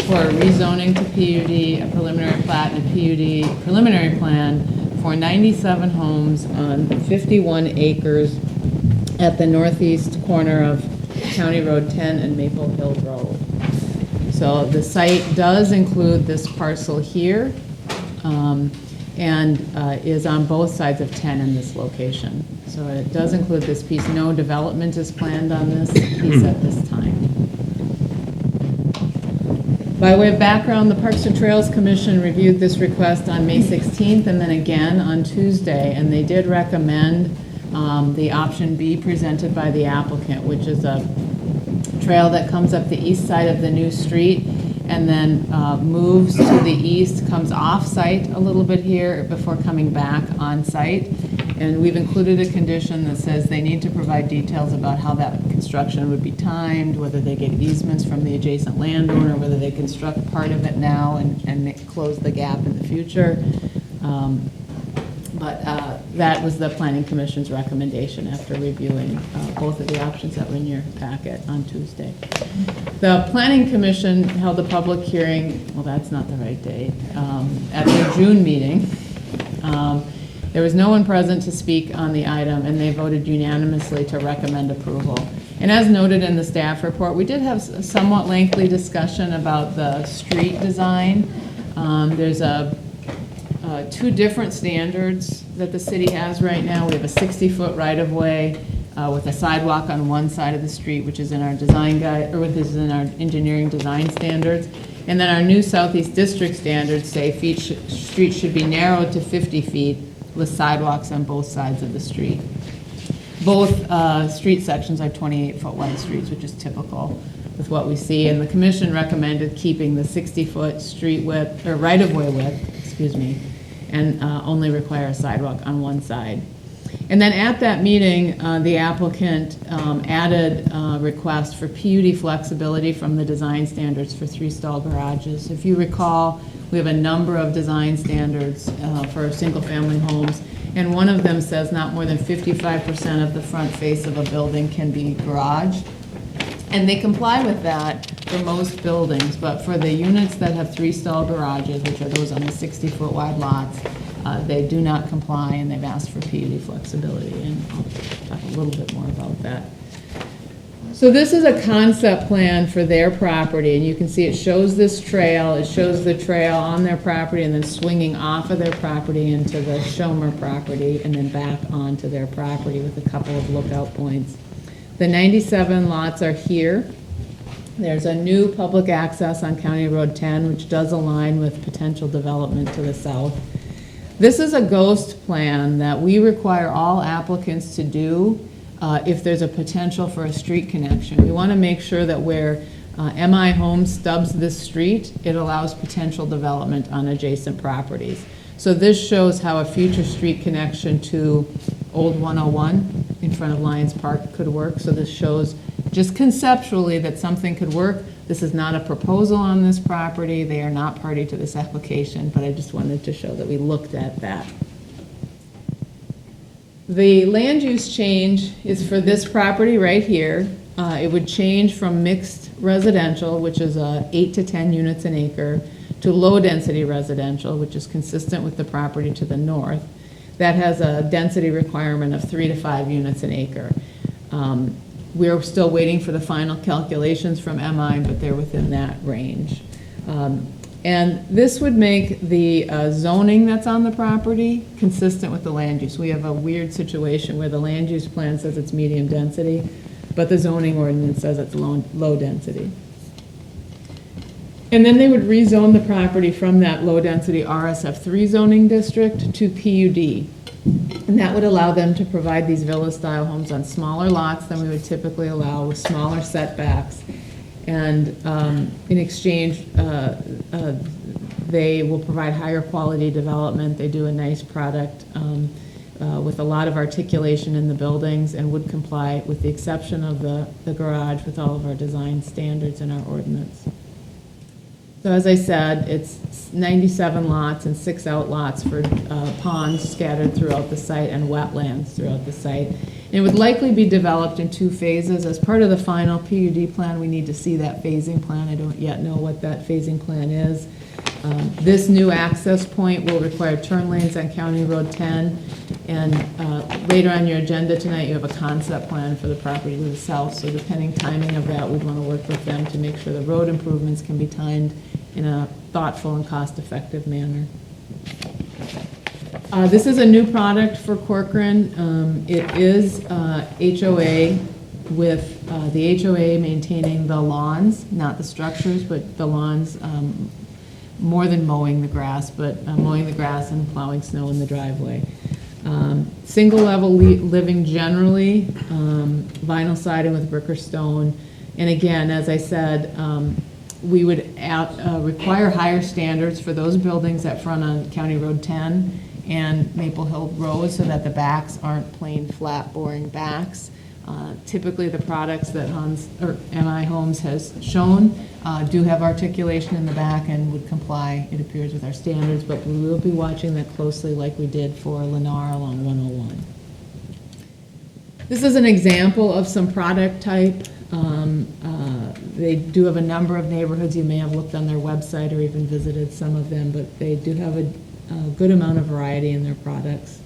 for a rezoning to PUD, a preliminary plat, and a PUD preliminary plan for 97 homes on 51 acres at the northeast corner of County Road 10 and Maple Hill Road. So the site does include this parcel here, and is on both sides of 10 in this location. So it does include this piece. No development is planned on this piece at this time. By way of background, the Parks and Trails Commission reviewed this request on May 16th and then again on Tuesday, and they did recommend the option B presented by the applicant, which is a trail that comes up the east side of the new street and then moves to the east, comes off-site a little bit here before coming back on-site. And we've included a condition that says they need to provide details about how that construction would be timed, whether they get easements from the adjacent landowner, whether they construct part of it now and close the gap in the future. But that was the Planning Commission's recommendation after reviewing both of the options that were in your packet on Tuesday. The Planning Commission held a public hearing, well, that's not the right date, at their June meeting. There was no one present to speak on the item, and they voted unanimously to recommend approval. And as noted in the staff report, we did have a somewhat lengthy discussion about the street design. There's two different standards that the city has right now. We have a 60-foot right-of-way with a sidewalk on one side of the street, which is in our design guide, or which is in our engineering design standards. And then our new Southeast District standards say streets should be narrowed to 50 feet with sidewalks on both sides of the street. Both street sections are 28-foot wide streets, which is typical with what we see. And the commission recommended keeping the 60-foot street width, or right-of-way width, excuse me, and only require a sidewalk on one side. And then at that meeting, the applicant added a request for PUD flexibility from the design standards for 3-stall garages. If you recall, we have a number of design standards for single-family homes, and one of them says not more than 55% of the front face of a building can be garage. And they comply with that for most buildings, but for the units that have 3-stall garages, which are those on the 60-foot wide lots, they do not comply, and they've asked for PUD flexibility, and I'll talk a little bit more about that. So this is a concept plan for their property, and you can see it shows this trail. It shows the trail on their property and then swinging off of their property into the Schomer property and then back onto their property with a couple of lookout points. The 97 lots are here. There's a new public access on County Road 10, which does align with potential development to the south. This is a ghost plan that we require all applicants to do if there's a potential for a street connection. We want to make sure that where MI Homes stubs this street, it allows potential development on adjacent properties. So this shows how a future street connection to Old 101 in front of Lions Park could work. So this shows just conceptually that something could work. This is not a proposal on this property. They are not party to this application, but I just wanted to show that we looked at that. The land use change is for this property right here. It would change from mixed residential, which is 8 to 10 units an acre, to low-density residential, which is consistent with the property to the north. That has a density requirement of 3 to 5 units an acre. We're still waiting for the final calculations from MI, but they're within that range. And this would make the zoning that's on the property consistent with the land use. We have a weird situation where the land use plan says it's medium density, but the zoning ordinance says it's low density. And then they would rezone the property from that low-density RSF3 zoning district to PUD. And that would allow them to provide these villa-style homes on smaller lots than we would typically allow, with smaller setbacks. And in exchange, they will provide higher quality development. They do a nice product with a lot of articulation in the buildings, and would comply, with the exception of the garage, with all of our design standards in our ordinance. So as I said, it's 97 lots and 6 outlots for ponds scattered throughout the site and wetlands throughout the site. And it would likely be developed in 2 phases. As part of the final PUD plan, we need to see that phasing plan. I don't yet know what that phasing plan is. This new access point will require turn lanes on County Road 10. And later on your agenda tonight, you have a concept plan for the property to the south. So depending timing of that, we'd want to work with them to make sure the road improvements can be timed in a thoughtful and cost-effective manner. This is a new product for Corcoran. It is HOA, with the HOA maintaining the lawns, not the structures, but the lawns, more than mowing the grass, but mowing the grass and plowing snow in the driveway. Single level living generally, vinyl siding with brick or stone. And again, as I said, we would require higher standards for those buildings that front on County Road 10 and Maple Hill Road, so that the backs aren't plain flat boring backs. Typically the products that MI Homes has shown do have articulation in the back and would comply, it appears, with our standards, but we will be watching that closely like we did for Lennar along 101. This is an example of some product type. They do have a number of neighborhoods. You may have looked on their website or even visited some of them, but they do have a good amount of variety in their products.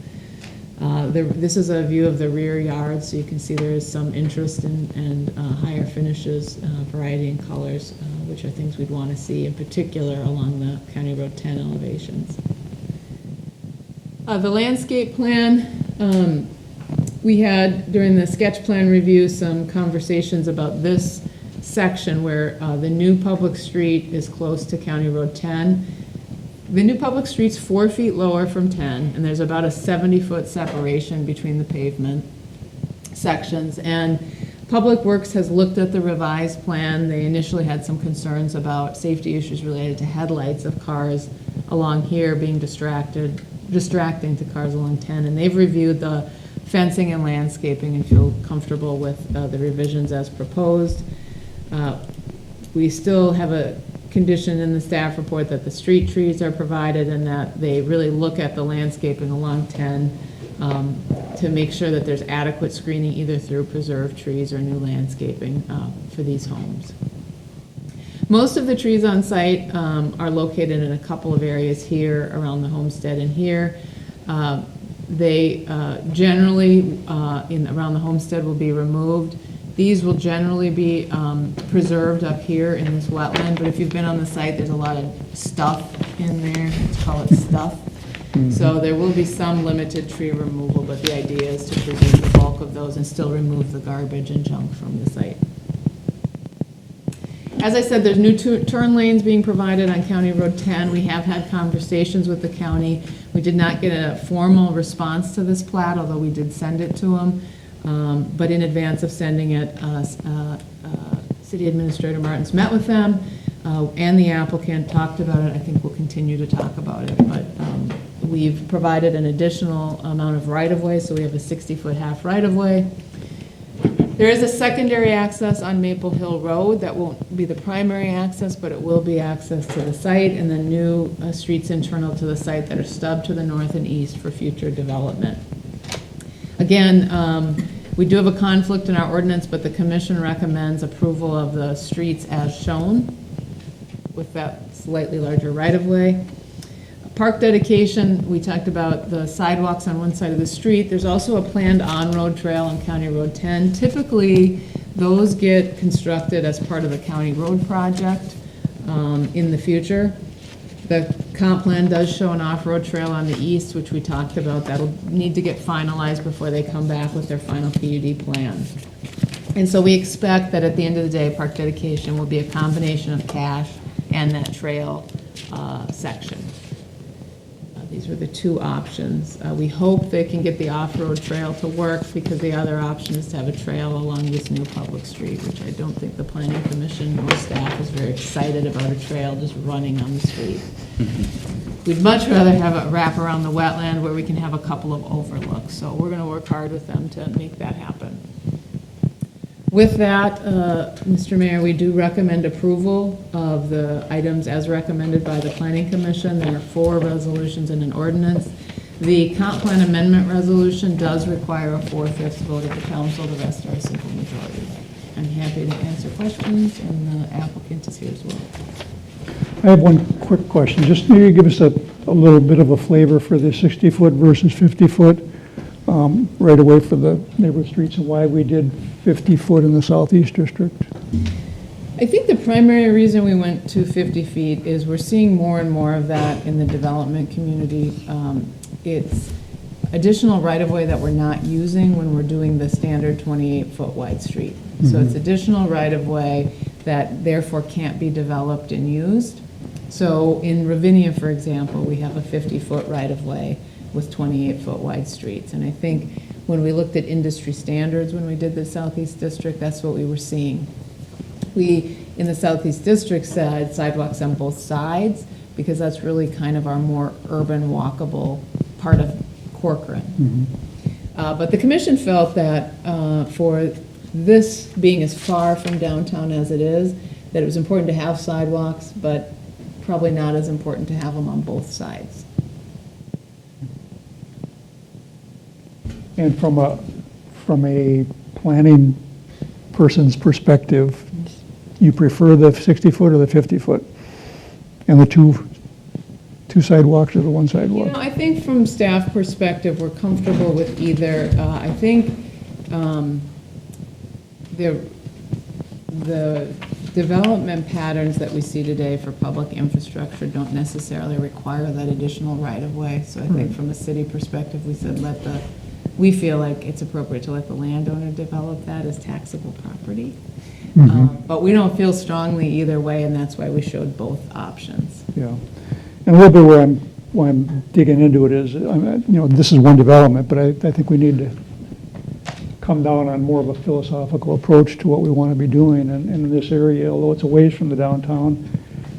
This is a view of the rear yard, so you can see there is some interest in higher finishes, variety in colors, which are things we'd want to see, in particular along the County Road 10 elevations. The landscape plan, we had, during the sketch plan review, some conversations about this section where the new public street is close to County Road 10. The new public street's 4 feet lower from 10, and there's about a 70-foot separation between the pavement sections. And Public Works has looked at the revised plan. They initially had some concerns about safety issues related to headlights of cars along here being distracting to cars along 10. And they've reviewed the fencing and landscaping and feel comfortable with the revisions as proposed. We still have a condition in the staff report that the street trees are provided and that they really look at the landscaping along 10 to make sure that there's adequate screening either through preserved trees or new landscaping for these homes. Most of the trees on site are located in a couple of areas here around the homestead and here. They generally, around the homestead, will be removed. These will generally be preserved up here in this wetland, but if you've been on the site, there's a lot of stuff in there. Let's call it stuff. So there will be some limited tree removal, but the idea is to preserve the bulk of those and still remove the garbage and junk from the site. As I said, there's new turn lanes being provided on County Road 10. We have had conversations with the county. We did not get a formal response to this plat, although we did send it to them. But in advance of sending it, City Administrator Martins met with them, and the applicant talked about it. I think we'll continue to talk about it, but we've provided an additional amount of right-of-way, so we have a 60-foot half right-of-way. There is a secondary access on Maple Hill Road that won't be the primary access, but it will be access to the site, and then new streets internal to the site that are stubbed to the north and east for future development. Again, we do have a conflict in our ordinance, but the commission recommends approval of the streets as shown with that slightly larger right-of-way. Park dedication, we talked about the sidewalks on one side of the street. There's also a planned on-road trail on County Road 10. Typically, those get constructed as part of the county road project in the future. The comp plan does show an off-road trail on the east, which we talked about. That'll need to get finalized before they come back with their final PUD plan. And so we expect that at the end of the day, park dedication will be a combination of cash and that trail section. These were the two options. We hope they can get the off-road trail to work, because the other option is to have a trail along this new public street, which I don't think the Planning Commission or staff is very excited about a trail just running on the street. We'd much rather have it wrap around the wetland where we can have a couple of overlooks. So we're going to work hard with them to make that happen. With that, Mr. Mayor, we do recommend approval of the items as recommended by the Planning Commission. There are 4 resolutions and an ordinance. The comp plan amendment resolution does require a 4/5 vote of the council. The rest are a simple majority. I'm happy to answer questions, and the applicant is here as well.
I have one quick question. Just maybe give us a little bit of a flavor for the 60-foot versus 50-foot right away for the neighborhood streets, and why we did 50-foot in the southeast district.
I think the primary reason we went to 50 feet is we're seeing more and more of that in the development community. It's additional right-of-way that we're not using when we're doing the standard 28-foot wide street. So it's additional right-of-way that therefore can't be developed and used. So in Ravinia, for example, we have a 50-foot right-of-way with 28-foot wide streets. And I think when we looked at industry standards when we did the Southeast District, that's what we were seeing. We, in the Southeast District, said sidewalks on both sides, because that's really kind of our more urban walkable part of Corcoran. But the commission felt that for this being as far from downtown as it is, that it was important to have sidewalks, but probably not as important to have them on both sides.
And from a planning person's perspective, you prefer the 60-foot or the 50-foot? And the two sidewalks or the one sidewalk?
You know, I think from staff perspective, we're comfortable with either. I think the development patterns that we see today for public infrastructure don't necessarily require that additional right-of-way. So I think from a city perspective, we said we feel like it's appropriate to let the landowner develop that as taxable property. But we don't feel strongly either way, and that's why we showed both options.
Yeah. And a little bit where I'm digging into it is, this is one development, but I think we need to come down on more of a philosophical approach to what we want to be doing. And in this area, although it's a ways from the downtown,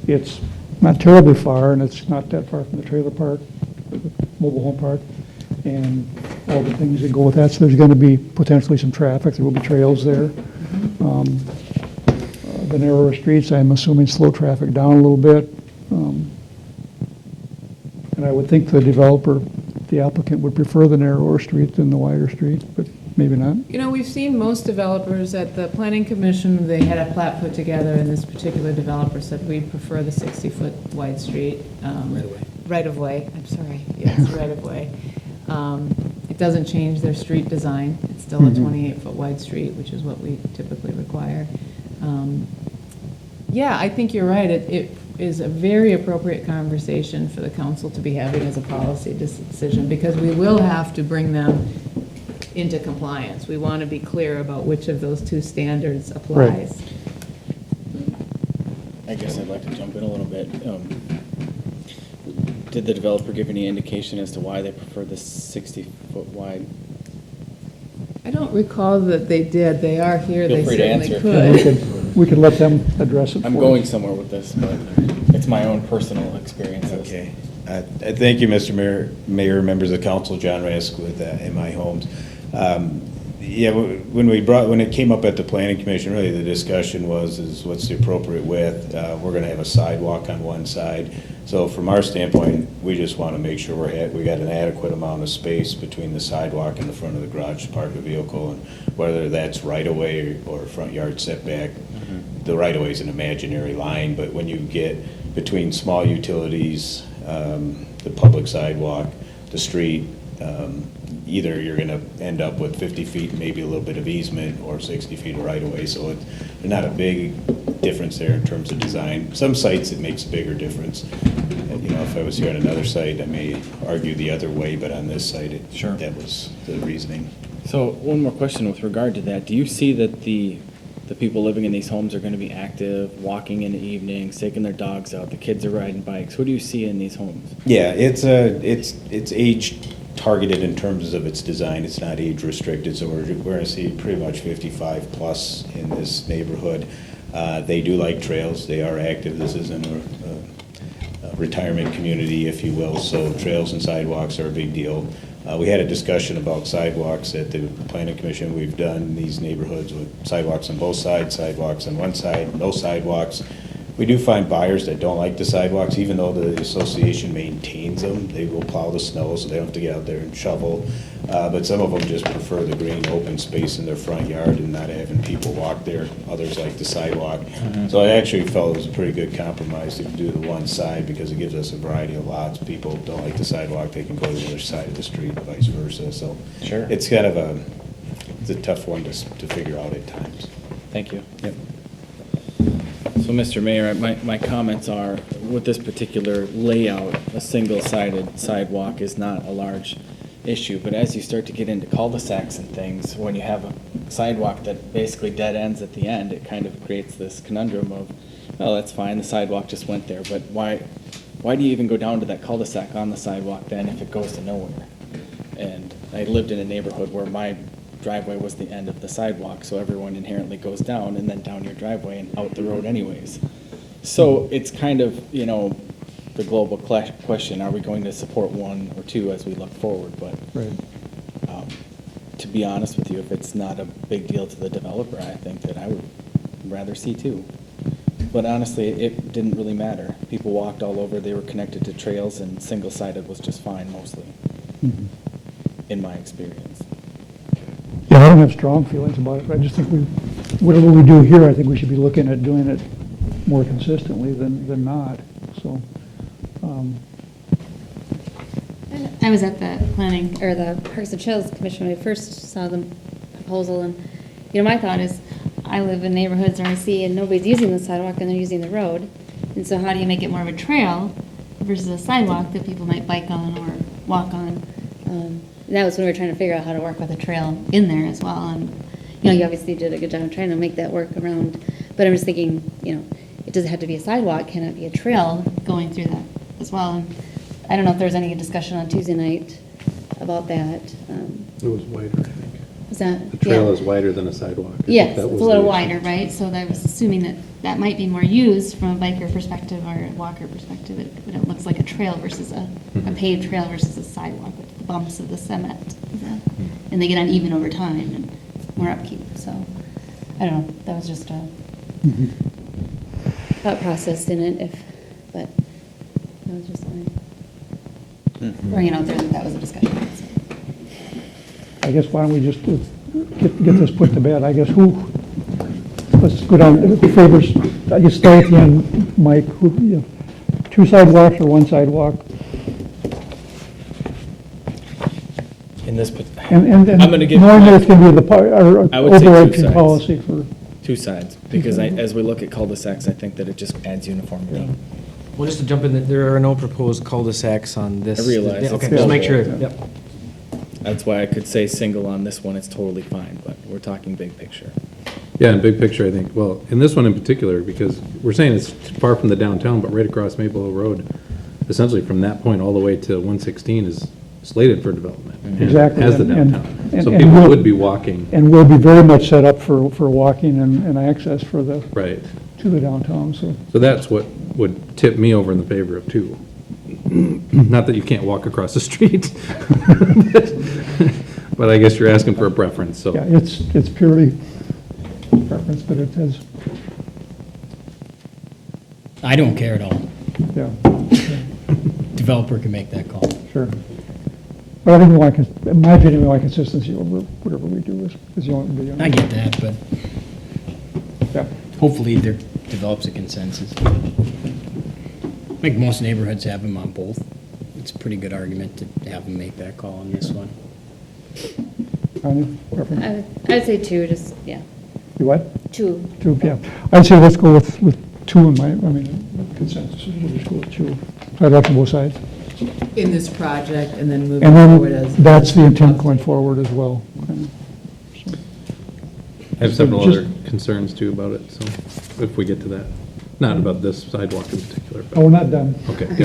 it's not terribly far, and it's not that far from the trailer park, the mobile home park, and all the things that go with that. So there's going to be potentially some traffic. There will be trails there. The narrower streets, I'm assuming, slow traffic down a little bit. And I would think the developer, the applicant, would prefer the narrower street than the wider street. But maybe not.
You know, we've seen most developers at the planning commission, they had a plat put together, and this particular developer said we prefer the 60-foot wide street.
Right-of-way.
Right-of-way, I'm sorry, yes, right-of-way. It doesn't change their street design. It's still a 28-foot wide street, which is what we typically require. Yeah, I think you're right. It is a very appropriate conversation for the council to be having as a policy decision, because we will have to bring them into compliance. We want to be clear about which of those two standards applies.
I guess I'd like to jump in a little bit. Did the developer give any indication as to why they prefer the 60-foot wide?
I don't recall that they did. They are here.
Feel
They
free to
certainly
answer.
could.
We could let them address it.
I'm
for
going
us.
somewhere with this, but it's my own personal experiences.
Okay. Thank you, Mr. Mayor, members of the council, John Rask with MI Homes. Yeah, when it came up at the planning commission, really the discussion is what's the appropriate width. We're going to have a sidewalk on one side. So from our standpoint, we just want to make sure we got an adequate amount of space between the sidewalk and the front of the garage to park a vehicle, and whether that's right of way or front yard setback. The right of way is an imaginary line, but when you get between small utilities, the public sidewalk, the street, either you're going to end up with 50 feet, maybe a little bit of easement, or 60 feet of right-of-way. So it's not a big difference there in terms of design. Some sites it makes a bigger difference. You know, if I was here on another site, I may argue the other way, but on this site, that was the reasoning.
So one more question with regard to that. Do you see that the people living in these homes are going to be active, walking in the evenings, taking their dogs out, the kids are riding bikes? Who do you see in these homes?
Yeah, it's age targeted in terms of its design. It's not age restricted, so we're going to see pretty much 55 plus in this neighborhood. They do like trails. They are active. This isn't a retirement community, if you will, so trails and sidewalks are a big deal. We had a discussion about sidewalks at the planning commission. We've done these neighborhoods with sidewalks on both sides, sidewalks on one side, no sidewalks. We do find buyers that don't like the sidewalks, even though the association maintains them. They will plow the snow, so they don't have to get out there and shovel. But some of them just prefer the green open space in their front yard and not having people walk there. Others like the sidewalk. So I actually felt it was a pretty good compromise to do the one side, because it gives us a variety of lots. People don't like the sidewalk, they can go to the other side of the street, vice versa. So it's kind of it's a tough one to figure out at times.
Thank you.
Yep.
So, Mr. Mayor, my comments are, with this particular layout, a single-sided sidewalk is not a large issue, but as you start to get into cul-de-sacs and things, when you have a sidewalk that basically dead ends at the end, it kind of creates this conundrum of, well, that's fine, the sidewalk just went there, but why do you even go down to that cul-de-sac on the sidewalk then if it goes to nowhere? And I lived in a neighborhood where my driveway was the end of the sidewalk, so everyone inherently goes down and then down your driveway and out the road anyways. So it's kind of, you know, the global question, are we going to support one or two as we look forward? But to be honest with you, if it's not a big deal to the developer, I think that I would rather see two. But honestly, it didn't really matter. People walked all over, they were connected to trails, and single-sided was just fine mostly, in my experience.
Yeah, I don't have strong feelings about it. I just think whatever we do here, I think we should be looking at doing it more consistently than not. So,
I was at the planning, or the Parks and Trails Commission when we first saw the proposal, and, you know, my thought is, I live in neighborhoods where I see and nobody's using the sidewalk and they're using the road, and so how do you make it more of a trail versus a sidewalk that people might bike on or walk on? And that was when we were trying to figure out how to work with a trail in there as well, and, you know, you obviously did a good job trying to make that work around, but I'm just thinking, you know, it doesn't have to be a sidewalk, can it be a trail going through that as well? And I don't know if there was any discussion on Tuesday night about that.
It was wider, I think.
Was that?
The trail
yeah.
is wider than a sidewalk.
Yes,
That
it's
was
a little
the
wider,
issue.
right? So I was assuming that that might be more used from a biker perspective or a walker perspective, but it looks like a trail versus a paved trail versus a sidewalk with the bumps of the cement. And they get uneven over time and more upkeep, so, I don't know, that was just a thought process in it, but that was just my, bringing out there that was a discussion. So.
I guess why don't we just, get this put to bed. I guess let's go down, favors, I guess start at the end, Mike, two sidewalks or one sidewalk?
In this,
And
I'm gonna give
knowing that
Mike-
it's going to be
I would say two
overarching
sides.
policy for,
two sides, because as we look at cul-de-sacs, I think that it just adds uniformity.
Well, just to jump in, there are no proposed cul-de-sacs on this.
I realize
Okay,
it's
just make sure,
buildable.
yep.
That's why I could say single on this one, it's totally fine, but we're talking big picture.
Yeah, in big picture, I think, well, in this one in particular, because we're saying it's far from the downtown, but right across Maple Hill Road, essentially from that point all the way to 116 is slated for development. and
Exactly,
As the
and-
downtown.
and-
So
and
people
we'll-
would be walking,
and will be very much set up for walking and access for
right.
to the downtown, so.
So that's what would tip me over in the favor of two. Not that you can't walk across the street. But I guess you're asking for a preference, so.
Yeah, it's purely preference, but it has,
I don't care at all.
yeah,
Developer can make that call.
sure. But I think we want, in my opinion, we want consistency over whatever we do is the only.
I get that, but
Yeah,
hopefully there develops a consensus. I think most neighborhoods have them on both. It's a pretty good argument to have them make that call on this one.
Connie, preference?
I'd say two, just, yeah,
You what?
two.
Two, yeah. I'd say let's go with two in my, consensus, we'll just go with two. Sidewalks on both sides.
In this project, and then moving
And
forward as.
then that's the intent going forward as well. kind of. So,
I have several
Just-
other concerns too about it, so if we get to that. Not about this sidewalk in particular.
Oh, we're not done.
Okay, good.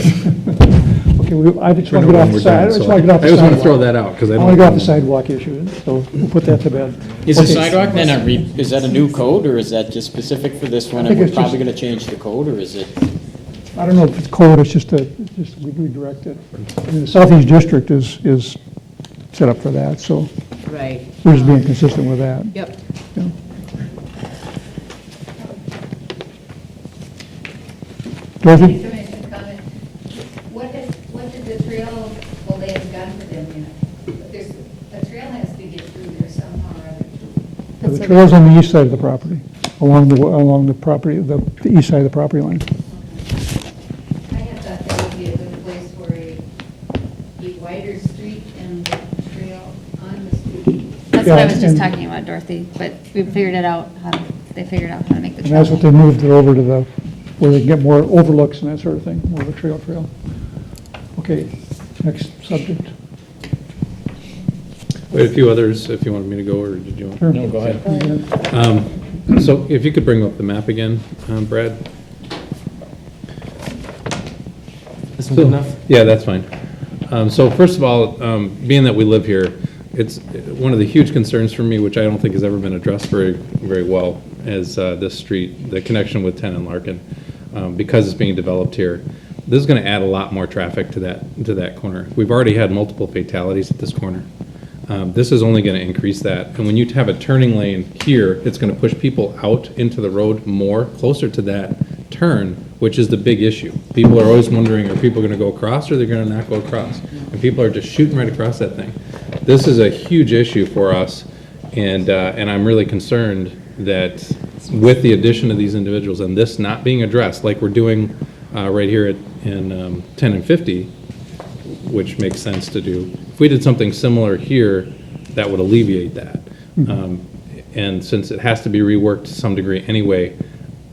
Okay, I just
I
want
know
to get off
when
the
we're
side, I
done,
just
so
want to get off the
I just want to
sidewalk.
throw that out, because I
I
don't.
want to get off the sidewalk issue, so we'll put that to bed.
Is the
Okay.
sidewalk then is that a new code, or is that just specific for this one,
I
and
think
we're
it's
probably
just-
gonna change the code, or is it?
I don't know if it's code, it's just we redirect it. I mean, the Southeast District is set up for that, so
Right.
we're just being consistent with that.
Yep.
Yeah. Dorothy?
Information comment. What did the trail, well, they haven't gone for them yet, but there's, a trail has to get through there somehow or other.
The trail's on the east side of the property, along the property, the east side of the property line.
I had thought that would be a good place for a wider street and trail on the street.
That's what I was
Yeah,
just
and-
talking about, Dorothy, but we figured it out, they figured out how to make the
And
trail.
that's what they moved it over to where they can get more overlooks and that sort of thing, more of a trail. Okay, next subject.
We had a few others, if you wanted me to go, or did you want?
Sure.
No, go ahead.
So if you could bring up the map again, Brad?
This one good enough?
Yeah, that's fine. So first of all, being that we live here, it's one of the huge concerns for me, which I don't think has ever been addressed very, very well, is this street, the connection with 10 and Larkin, because it's being developed here. This is going to add a lot more traffic to that corner. We've already had multiple fatalities at this corner. This is only going to increase that. And when you have a turning lane here, it's going to push people out into the road more, closer to that turn, which is the big issue. People are always wondering, are people going to go across or they're going to not go across? And people are just shooting right across that thing. This is a huge issue for us, and I'm really concerned that with the addition of these individuals and this not being addressed, like we're doing right here in 10 and 50, which makes sense to do. If we did something similar here, that would alleviate that. And since it has to be reworked to some degree anyway,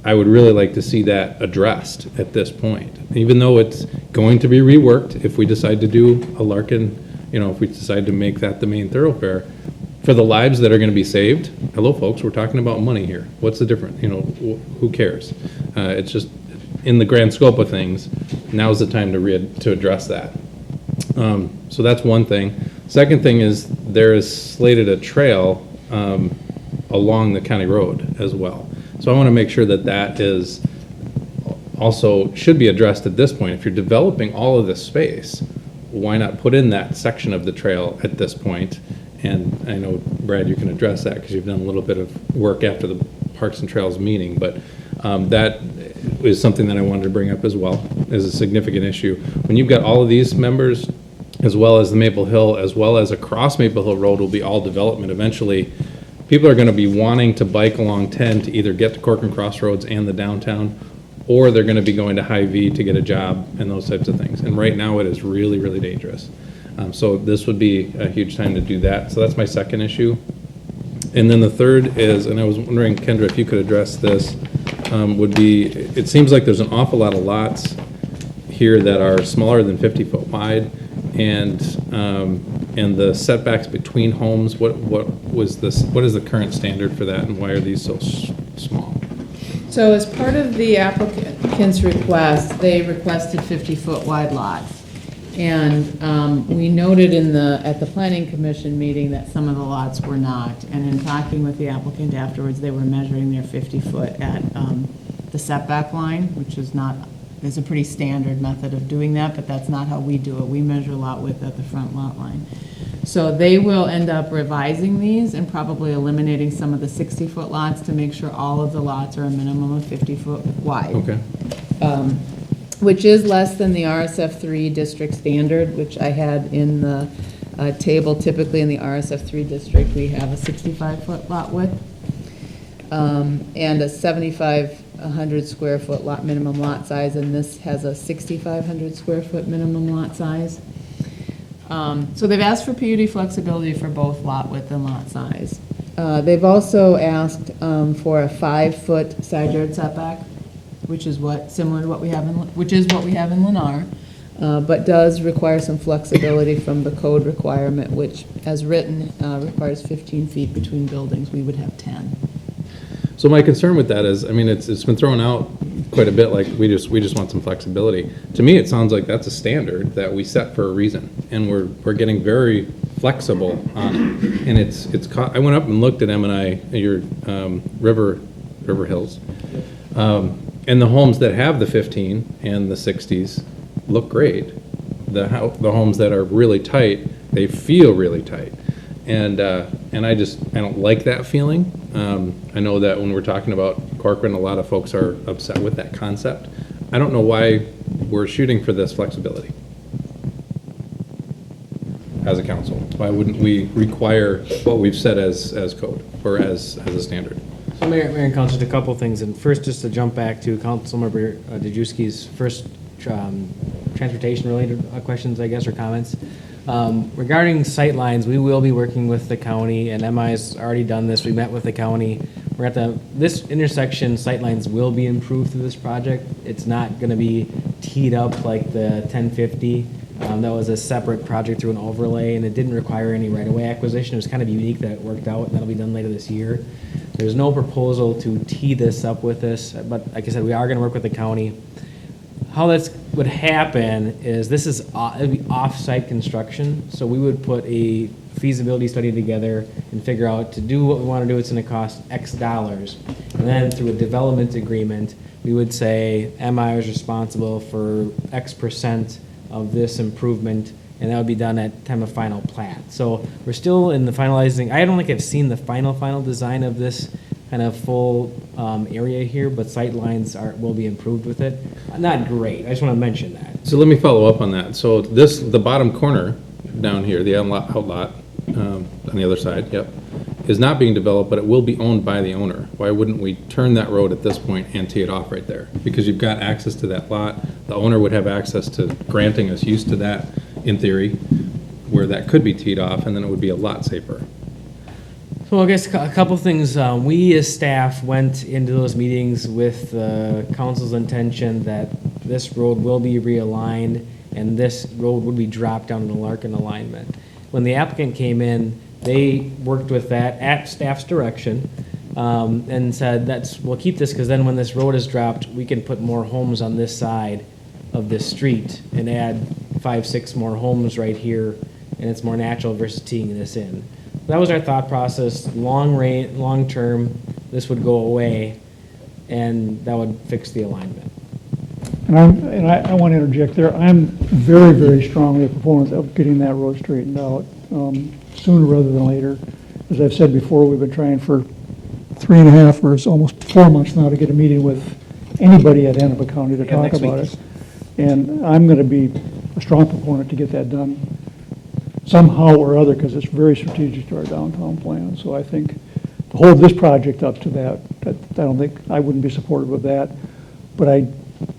I would really like to see that addressed at this point. Even though it's going to be reworked, if we decide to do a Larkin, if we decide to make that the main thoroughfare, for the lives that are going to be saved, hello folks, we're talking about money here. What's the difference? Who cares? It's just, in the grand scope of things, now's the time to address that. So that's one thing. Second thing is there is slated a trail along the county road as well. So I want to make sure that that is also should be addressed at this point. If you're developing all of this space, why not put in that section of the trail at this point? And I know, Brad, you can address that because you've done a little bit of work after the Parks and Trails meeting, but that is something that I wanted to bring up as well as a significant issue. When you've got all of these members as well as the Maple Hill, as well as across Maple Hill Road will be all development. Eventually, people are going to be wanting to bike along 10 to either get to Corcoran Crossroads and the downtown, or they're going to be going to Hy-Vee to get a job and those types of things. And right now, it is really, really dangerous. So this would be a huge time to do that. So that's my second issue. And then the third is, and I was wondering, Kendra, if you could address this, would be, it seems like there's an awful lot of lots here that are smaller than 50 foot wide, and the setbacks between homes, what is the current standard for that, and why are these so small?
So as part of the applicant's request, they requested 50-foot wide lots. And we noted at the planning commission meeting that some of the lots were not. And in talking with the applicant afterwards, they were measuring their 50-foot at the setback line, which is a pretty standard method of doing that, but that's not how we do it. We measure lot width at the front lot line. So they will end up revising these and probably eliminating some of the 60-foot lots to make sure all of the lots are a minimum of 50-foot wide.
Okay.
Which is less than the RSF3 district standard, which I had in the table. Typically in the RSF3 district, we have a 65-foot lot width and a 7,500 square foot minimum lot size, and this has a 6,500 square foot minimum lot size. So they've asked for PUD flexibility for both lot width and lot size. They've also asked for a 5-foot side yard setback, which is similar to what we have in Lennar, but does require some flexibility from the code requirement, which, as written, requires 15 feet between buildings. We would have 10.
So my concern with that is, I mean, it's been thrown out quite a bit, like we just want some flexibility. To me, it sounds like that's a standard that we set for a reason, and we're getting very flexible on it. And I went up and looked at M&I, your River Hills, and the homes that have the 15 and the 60s look great. The homes that are really tight, they feel really tight. And I don't like that feeling. I know that when we're talking about Corcoran, a lot of folks are upset with that concept. I don't know why we're shooting for this flexibility as a council. Why wouldn't we require what we've set as code or as a standard?
So Mayor and Council, just a couple things. And first, just to jump back to Councilmember Dejewski's first transportation-related questions, I guess, or comments. Regarding sight lines, we will be working with the county, and MI's already done this. We met with the county. We're at this intersection, sight lines will be improved through this project. It's not going to be teed up like the 1050. That was a separate project through an overlay, and it didn't require any right-of-way acquisition. It was kind of unique that it worked out, and that'll be done later this year. There's no proposal to tee this up with this, but like I said, we are going to work with the county. How that would happen is this is it'd be off-site construction, so we would put a feasibility study together and figure out to do what we want to do, it's going to cost X dollars. And then through a development agreement, we would say MI is responsible for X percent of this improvement, and that would be done at time of final plat. So we're still in the finalizing. I don't think I've seen the final design of this kind of full area here, but sight lines will be improved with it. Not great. I just want to mention that.
So let me follow up on that. So the bottom corner down here, the outlot on the other side, yep, is not being developed, but it will be owned by the owner. Why wouldn't we turn that road at this point and tee it off right there? Because you've got access to that lot. The owner would have access to granting us use to that, in theory, where that could be teed off, and then it would be a lot safer.
So I guess a couple things. We as staff went into those meetings with the council's intention that this road will be realigned and this road would be dropped down in the Larkin alignment. When the applicant came in, they worked with that at staff's direction and said, we'll keep this because then when this road is dropped, we can put more homes on this side of this street and add 5-6 more homes right here, and it's more natural versus teeing this in. That was our thought process. Long term, this would go away, and that would fix the alignment.
And I want to interject there. I'm very, very strongly a proponent of getting that road straightened out sooner rather than later. As I've said before, we've been trying for 3.5 or almost 4 months now to get a meeting with anybody at Hennepin County to talk about it. And I'm going to be a strong proponent to get that done somehow or other, because it's very strategic to our downtown plan. So I think to hold this project up to that, I wouldn't be supportive of that. But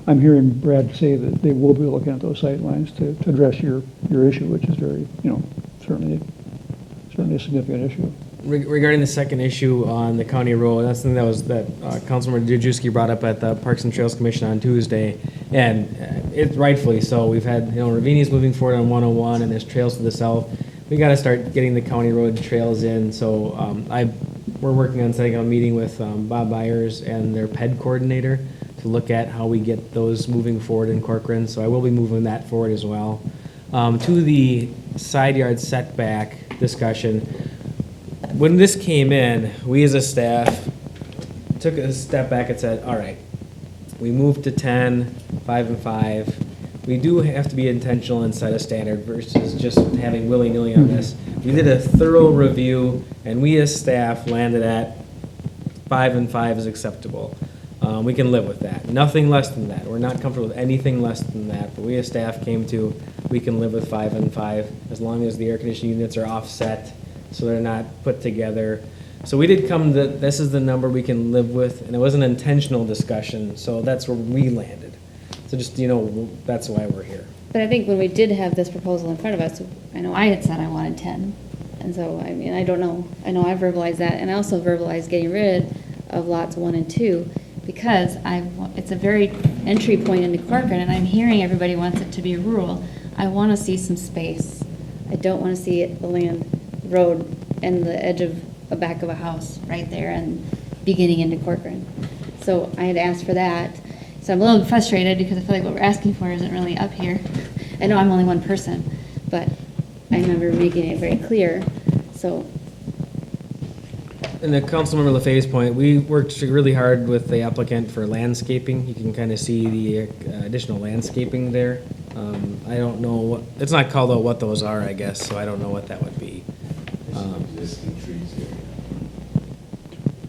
I'm hearing Brad say that they will be looking at those sightlines to address your issue, which is very, certainly a significant issue.
Regarding the second issue on the county road, that's something that Councilmember Dejewski brought up at the Parks and Trails Commission on Tuesday, and it's rightfully so. We've had, Ravini's moving forward on 101, and there's trails to the south. We got to start getting the county road trails in. So we're working on setting up a meeting with Bob Byers and their PED coordinator to look at how we get those moving forward in Corcoran. So I will be moving that forward as well. To the side yard setback discussion. When this came in, we as a staff took a step back and said, all right, we moved to 10, 5 and 5. We do have to be intentional and set a standard versus just having willy-nilly on this. We did a thorough review, and we as staff landed at 5 and 5 is acceptable. We can live with that. Nothing less than that. We're not comfortable with anything less than that, but we as staff came to, we can live with 5 and 5 as long as the air conditioning units are offset so they're not put together. So we did come to, this is the number we can live with, and it was an intentional discussion, so that's where we landed. So just, that's why we're here.
But I think when we did have this proposal in front of us, I know I had said I wanted 10. And so, I don't know. I know I verbalized that, and I also verbalized getting rid of lots 1 and 2 because it's a very entry point into Corcoran, and I'm hearing everybody wants it to be rural. I want to see some space. I don't want to see the land, road, and the edge of a back of a house right there and beginning into Corcoran. So I had asked for that. So I'm a little frustrated because I feel like what we're asking for isn't really up here. I know I'm only one person, but I remember making it very clear. So.
And the Councilmember LaFay's point, we worked really hard with the applicant for landscaping. You can kind of see the additional landscaping there. I don't know it's not called out what those are, I guess, so I don't know what that would be.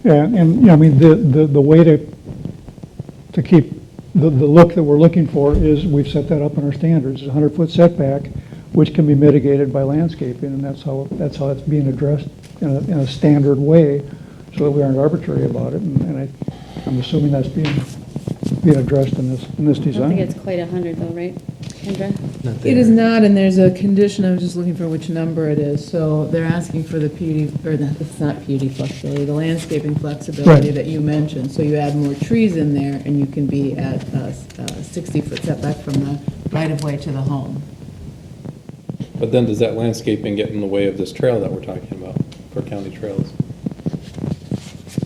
Yeah, and the way to keep the look that we're looking for is we've set that up in our standards. It's a 100-foot setback, which can be mitigated by landscaping, and that's how it's being addressed in a standard way, so that we aren't arbitrary about it. And I'm assuming that's being addressed in this design.
I don't think it's quite 100 though, right, Kendra?
It is not, and there's a condition, I was just looking for which number it is. So they're asking for the PUD, it's not PUD flexibility, the landscaping flexibility that you mentioned. So you add more trees in there, and you can be at a 60-foot setback from the right-of-way to the home.
But then does that landscaping get in the way of this trail that we're talking about for county trails?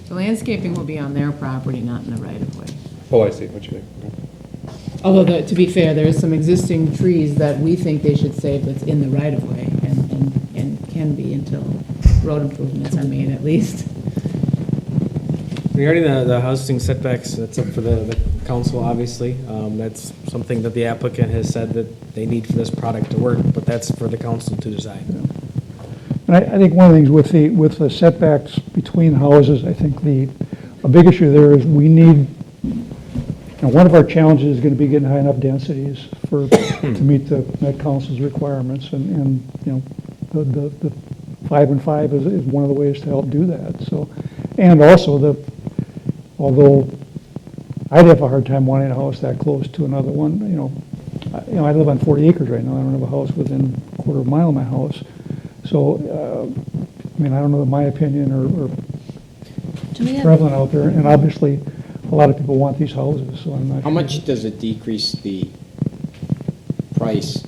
The landscaping will be on their property, not in the right-of-way.
Oh, I see what you mean.
Although, to be fair, there are some existing trees that we think they should save that's in the right-of-way and can be until road improvements are made, at least.
Regarding the housing setbacks, that's up for the council, obviously. That's something that the applicant has said that they need for this product to work, but that's for the council to decide.
And I think one of the things with the setbacks between houses, I think a big issue there is we need, one of our challenges is going to be getting high enough densities to meet the Met Council's requirements, and the 5 and 5 is one of the ways to help do that. So, and also although I'd have a hard time wanting a house that close to another one, I live on 40 acres right now. I don't have a house within a quarter of a mile of my house. So, I don't know, my opinion or prevalent out there, and obviously a lot of people want these houses, so I'm not
How
sure.
much does it decrease the price